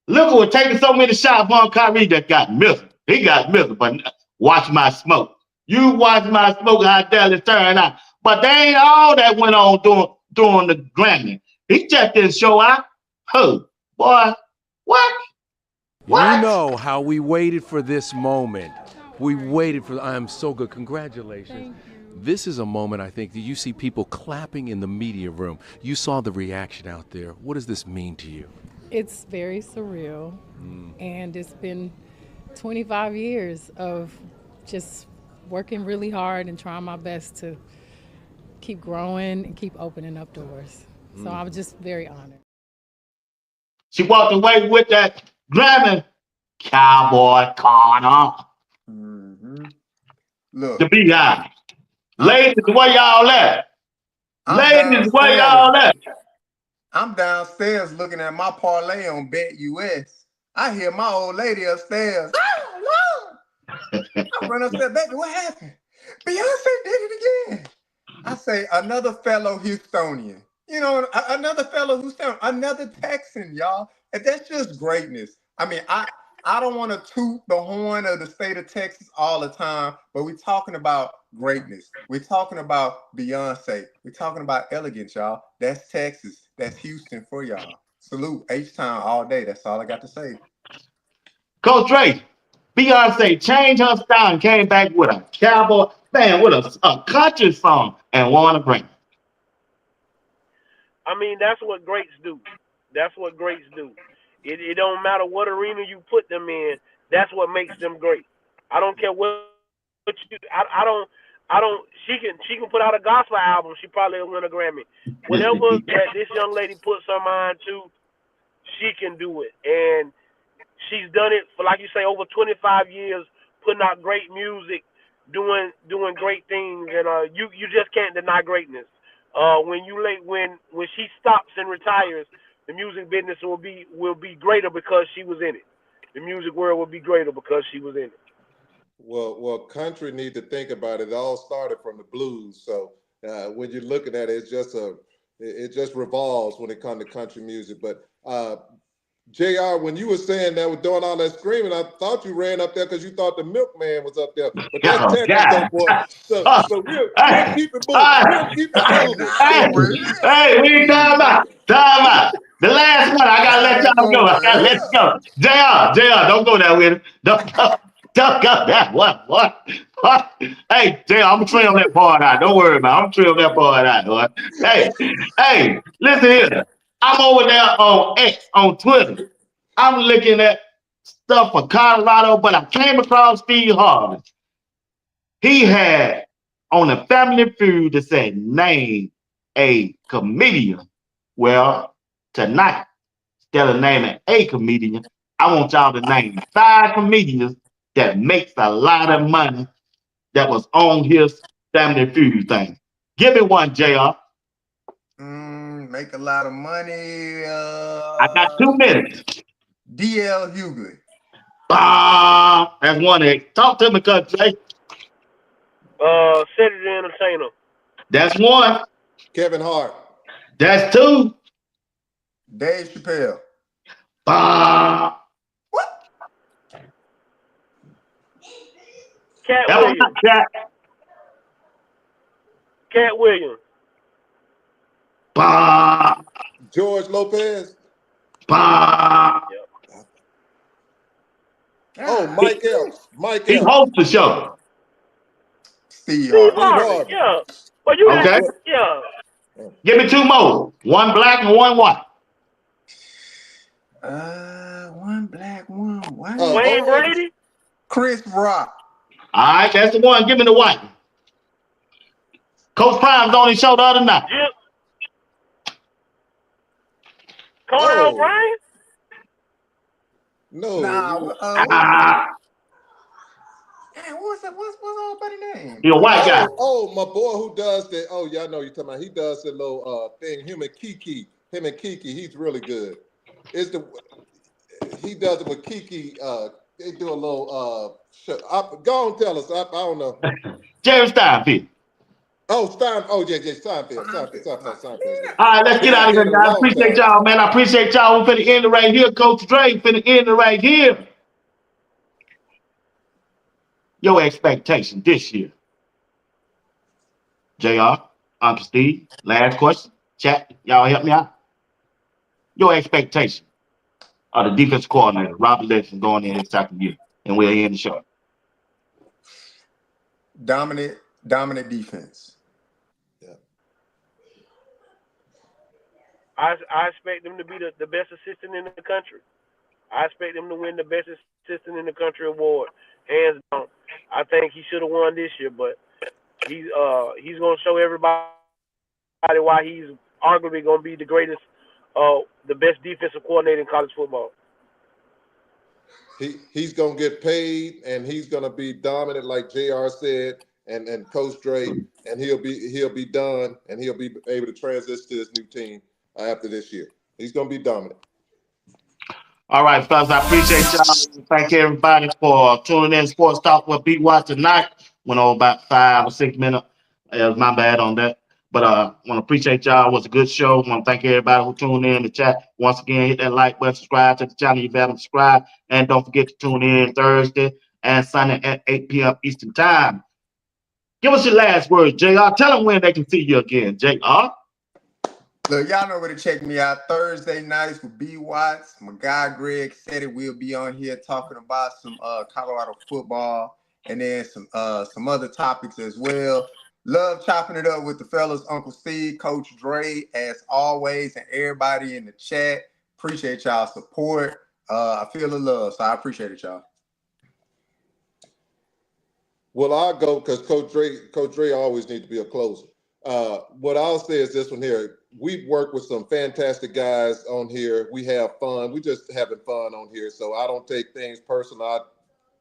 Luka was taking so many shots on Kyrie that got miserable. He got miserable. But watch my smoke. You watch my smoke how Dallas turned out. But they ain't all that went on during the Grammy. He just didn't show out. Who? Boy, what? You know how we waited for this moment. We waited for. I am so good. Congratulations. This is a moment, I think, that you see people clapping in the media room. You saw the reaction out there. What does this mean to you? It's very surreal, and it's been 25 years of just working really hard and trying my best to keep growing and keep opening up doors. So I'm just very honored. She walked away with that Grammy. Cowboy Connor. Look, The Beehive. Ladies, where y'all at? Ladies, where y'all at? I'm downstairs looking at my parlay on Bet US. I hear my old lady upstairs. I run upstairs, baby, what happened? Beyonce did it again. I say, another fellow Houstonian. You know, another fellow Houstonian, another Texan, y'all. And that's just greatness. I mean, I don't want to toot the horn of the state of Texas all the time, but we're talking about greatness. We're talking about Beyonce. We're talking about elegance, y'all. That's Texas. That's Houston for y'all. Salute H-Town all day. That's all I got to say. Coach Drake, Beyonce changed her style and came back with a cowboy, man, with a country song and won a Grammy. I mean, that's what greats do. That's what greats do. It don't matter what arena you put them in. That's what makes them great. I don't care what you. I don't. She can put out a gospel album. She probably will win a Grammy. Whatever that this young lady puts her mind to, she can do it. And she's done it for, like you say, over 25 years, putting out great music, doing great things, and you just can't deny greatness. When she stops and retires, the music business will be greater because she was in it. The music world will be greater because she was in it. Well, country need to think about it. It all started from the blues. So when you're looking at it, it just revolves when it comes to country music. But JR, when you were saying that, was doing all that screaming, I thought you ran up there because you thought the milkman was up there. But that's Texas, boy. So we'll keep it moving. We'll keep it moving. Hey, we ain't talking about. The last one, I gotta let y'all go. I gotta let you go. JR, don't go there with it. Don't go that. What? Hey, JR, I'm gonna trim that part out. Don't worry about it. I'm gonna trim that part out. Boy. Hey, listen here. I'm over there on X, on Twitter. I'm looking at stuff for Colorado, but I came across Steve Harvey. He had on a Family Feud that said, name a comedian. Well, tonight, instead of naming a comedian, I want y'all to name 5 comedians that makes a lot of money that was on his Family Feud thing. Give me one, JR. Make a lot of money. I got 2 minutes. D.L. Hughley. That's one. Talk to me, Coach Jay. Cedric the Entertainer. That's one. Kevin Hart. That's 2. Dave Chappelle. What? Cat Williams. Cat Williams. George Lopez. Yep. Oh, Mike Epps. He hosts the show. Steve Harvey. Yeah. Well, you Okay. yeah. Give me two more. One black and one white. One black, one white. Wayne Brady. Chris Rock. All right, that's the one. Give me the white. Coach Prime's on his show the other night. Yep. Conan O'Brien. No. What's old buddy name? You're a white guy. Oh, my boy who does that. Oh, yeah, I know you're talking about. He does the little thing. Him and Kiki. He's really good. He does it with Kiki. They do a little go on, tell us. I don't know. Jerry Steinfeld. Oh, Steinfeld. All right, let's get out of here, guys. Appreciate y'all, man. I appreciate y'all. We're finna end it right here. Coach Dre finna end it right here. Your expectation this year. JR, Uncle Steve, last question. Chat, y'all help me out. Your expectation of the defensive coordinator, Robert Lesson, going in his second year. And we'll end the show. Dominant defense. Yeah. I expect them to be the best assistant in the country. I expect them to win the best assistant in the country award, hands down. I think he should have won this year, but he's going to show everybody why he's arguably going to be the greatest, the best defensive coordinator in college football. He's going to get paid, and he's going to be dominant, like JR said, and Coach Dre, and he'll be done, and he'll be able to transition to his new team after this year. He's going to be dominant. All right, fellas, I appreciate y'all. Thank everybody for tuning in. Sports Talk with Beat Watch tonight. Went over about 5 or 6 minutes. It was my bad on that. But I want to appreciate y'all. It was a good show. I want to thank everybody who tuned in the chat. Once again, hit that like button, subscribe to the channel. You better subscribe. And don't forget to tune in Thursday and Sunday at 8 p.m. Eastern Time. Give us your last words, JR. Tell them when they can see you again, JR. Look, y'all know where to check me out Thursday nights with B. Watts. My guy Greg said it. We'll be on here talking about some Colorado football and then some other topics as well. Love chopping it up with the fellas, Uncle Steve, Coach Dre, as always, and everybody in the chat. Appreciate y'all support. I feel the love, so I appreciate it, y'all. Well, I'll go because Coach Dre always needs to be a closer. What I'll say is this one here. We've worked with some fantastic guys on here. We have fun. We just having fun on here. So I don't take things personal. I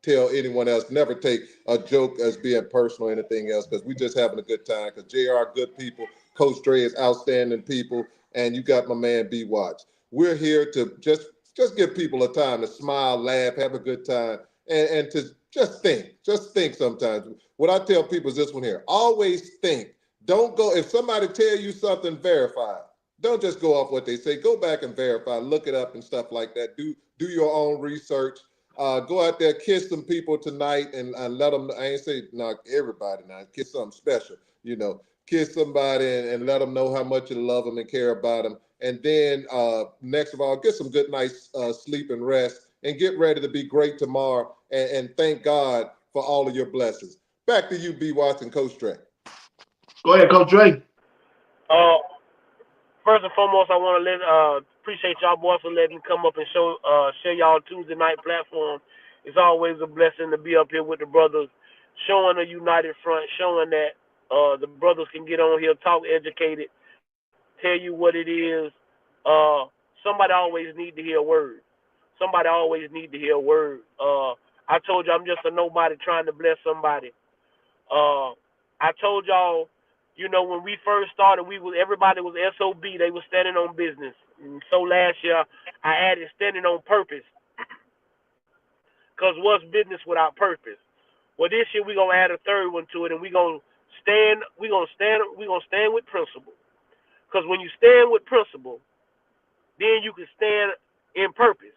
tell anyone else, never take a joke as being personal or anything else, because we just having a good time. Because JR good people, Coach Dre is outstanding people, and you got my man B. Watts. We're here to just give people a time to smile, laugh, have a good time, and to just think sometimes. What I tell people is this one here. Always think. Don't go, if somebody tell you something, verify. Don't just go off what they say. Go back and verify, look it up and stuff like that. Do your own research. Go out there, kiss some people tonight and let them, I ain't say not everybody now, kiss something special, kiss somebody and let them know how much you love them and care about them. And then next of all, get some good night's sleep and rest and get ready to be great tomorrow and thank God for all of your blessings. Back to you, B. Watson, Coach Dre. Go ahead, Coach Dre. First and foremost, I want to appreciate y'all boys for letting me come up and share y'all Tuesday night platform. It's always a blessing to be up here with the brothers, showing a united front, showing that the brothers can get on here, talk educated, tell you what it is. Somebody always need to hear a word. Somebody always need to hear a word. I told you I'm just a nobody trying to bless somebody. I told y'all, when we first started, everybody was SOB. They were standing on business. And so last year, I added standing on purpose. Because what's business without purpose? Well, this year we're gonna add a third one to it, and we're gonna stand with principle. Because when you stand with principle, then you can stand in purpose,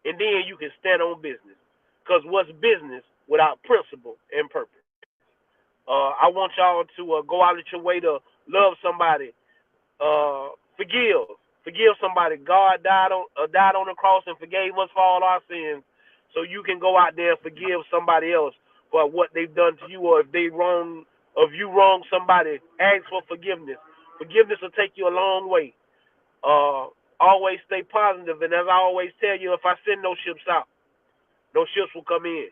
and then you can stand on business. Because what's business without principle and purpose? I want y'all to go out of your way to love somebody, forgive somebody. God died on the cross and forgave us for all our sins, so you can go out there and forgive somebody else for what they've done to you, or if they wrong If you wrong somebody, ask for forgiveness. Forgiveness will take you a long way. Always stay positive, and as I always tell you, if I send no ships out, no ships will come in.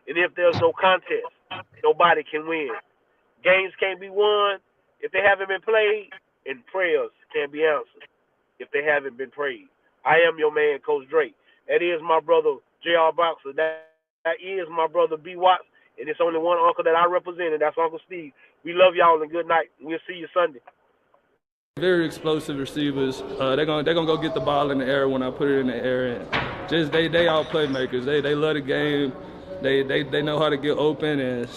And if there's no contest, nobody can win. Games can't be won if they haven't been played, and prayers can't be answered if they haven't been prayed. I am your man, Coach Drake. That is my brother, J.R. Boxer. That is my brother, B. Watts. And it's only one uncle that I represent, and that's Uncle Steve. We love y'all, and good night. We'll see you Sunday. Very explosive receivers. They're gonna go get the ball in the air when I put it in the air. And just they all playmakers. They love the game. They know how to get open, and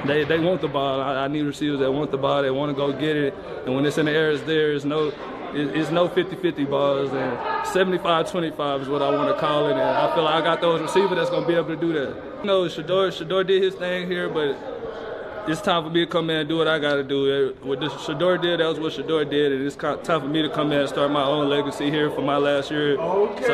they want the ball. I need receivers that want the ball. They want to go get it. And when it's in the air, it's there. It's no 50-50 balls, and 75-25 is what I want to call it. And I feel like I got those receivers that's gonna be able to do that. You know, Shador did his thing here, but it's time for me to come in and do what I got to do. What Shador did, that was what Shador did, and it's time for me to come in and start my own legacy here for my last year. Okay. So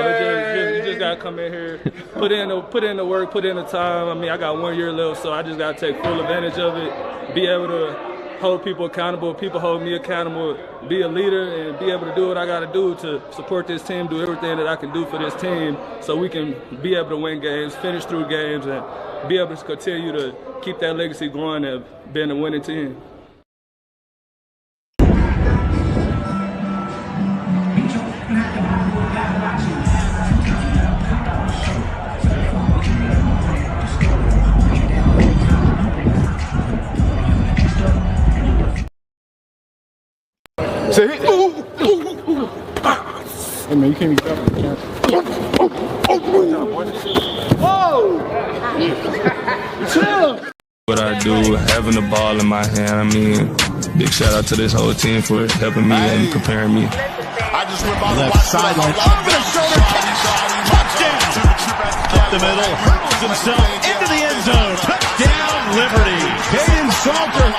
you just got to come in here, put in the work, put in the time. I mean, I got 1 year left, so I just got to take full advantage of it, be able to hold people accountable, people hold me accountable, be a leader, and be able to do what I got to do to support this team, do everything that I can do for this team so we can be able to win games, finish through games, and be able to continue to keep that legacy going and being a winning team. Hey man, you can't be dropping the chance. Whoa! Chill! What I do, having the ball in my hand, I mean, big shout out to this whole team for helping me and preparing me. I just went by the sideline. Over the shoulder catch, touchdown! Up the middle, hurdles himself into the end zone. Touchdown, Liberty. Deion Salter.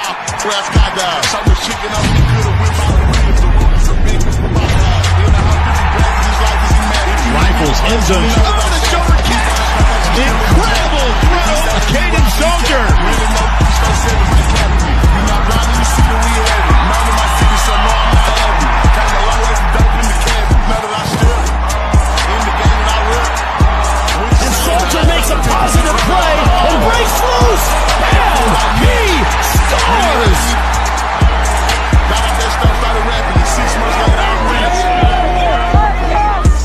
Rifles, end zone. Over the shoulder catch. Incredible throw. Caden Soldier. And Soldier makes a positive play and breaks loose. And he scores.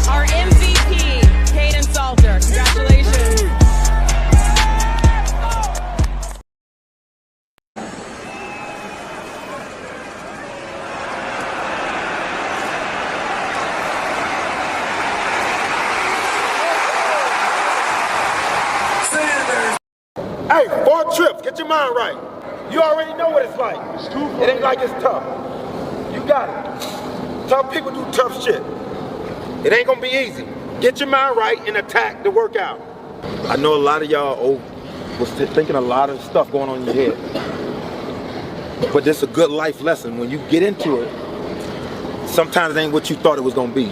Our MVP, Caden Salter. Congratulations. Hey, 4 trips, get your mind right. You already know what it's like. It ain't like it's tough. You got it. Tough people do tough shit. It ain't gonna be easy. Get your mind right and attack the workout. I know a lot of y'all was thinking a lot of stuff going on in your head. But this is a good life lesson. When you get into it, sometimes it ain't what you thought it was gonna be.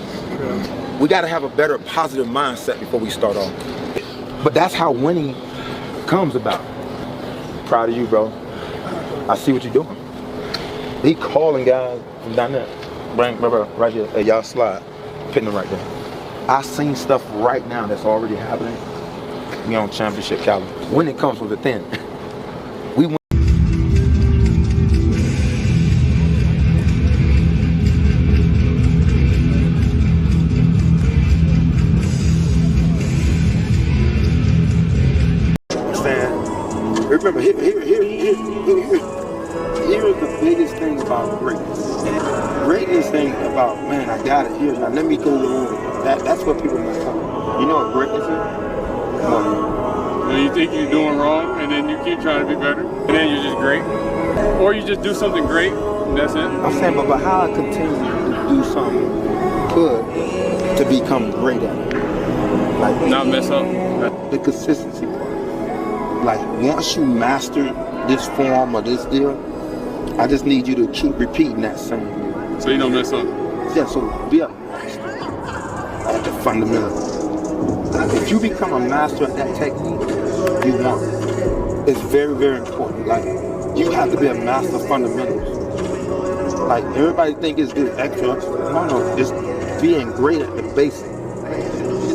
We gotta have a better positive mindset before we start off. But that's how winning comes about. Proud of you, bro. I see what you're doing. He calling guys from down there. Right here. Hey, y'all slide. Pitting them right there. I seen stuff right now that's already happening. We on championship caliber. When it comes with a thin. We win. Remember, here's the biggest thing about greatness. Greatness ain't about, man, I got it here, now let me go on. That's what people mess up. You know what greatness is? Come on. You think you're doing wrong, and then you keep trying to be better, and then you're just great. Or you just do something great, and that's it. I'm saying, but how I continue to do something good to become great at it. Like, not mess up. The consistency part. Like, once you master this form or this deal, I just need you to keep repeating that same deal. So you don't mess up? Yeah, so be a master at the fundamental. If you become a master at that technique, you want it. It's very, very important. Like, you have to be a master of fundamentals. Like everybody think it's this extra. No, it's being great at the basics.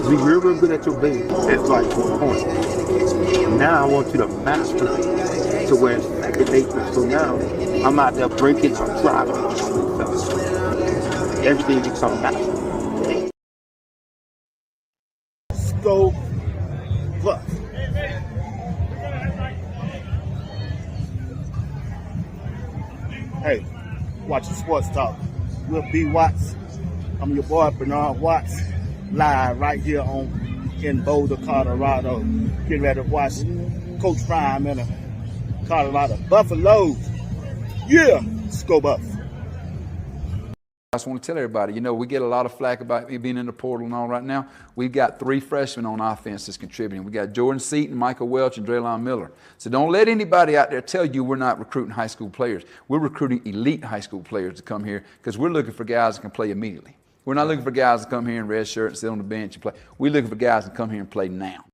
Be real good at your basics. It's like one point. Now I want you to master it to where it's second nature. So now I'm out there breaking, I'm driving. Everything becomes master. Scope plus. Hey, watching Sports Talk with B. Watts. I'm your boy Bernard Watts, live right here in Boulder, Colorado. Getting ready to watch Coach Prime in a Colorado Buffaloes. Yeah, let's go Buffs. I just want to tell everybody, you know, we get a lot of flack about me being in the portal and all right now. We've got 3 freshmen on offense that's contributing. We got Jordan Seaton, Michael Welch, and Draylon Miller. So don't let anybody out there tell you we're not recruiting high school players. We're recruiting elite high school players to come here because we're looking for guys that can play immediately. We're not looking for guys to come here in red shirt and sit on the bench and play. We're looking for guys to come here and play now.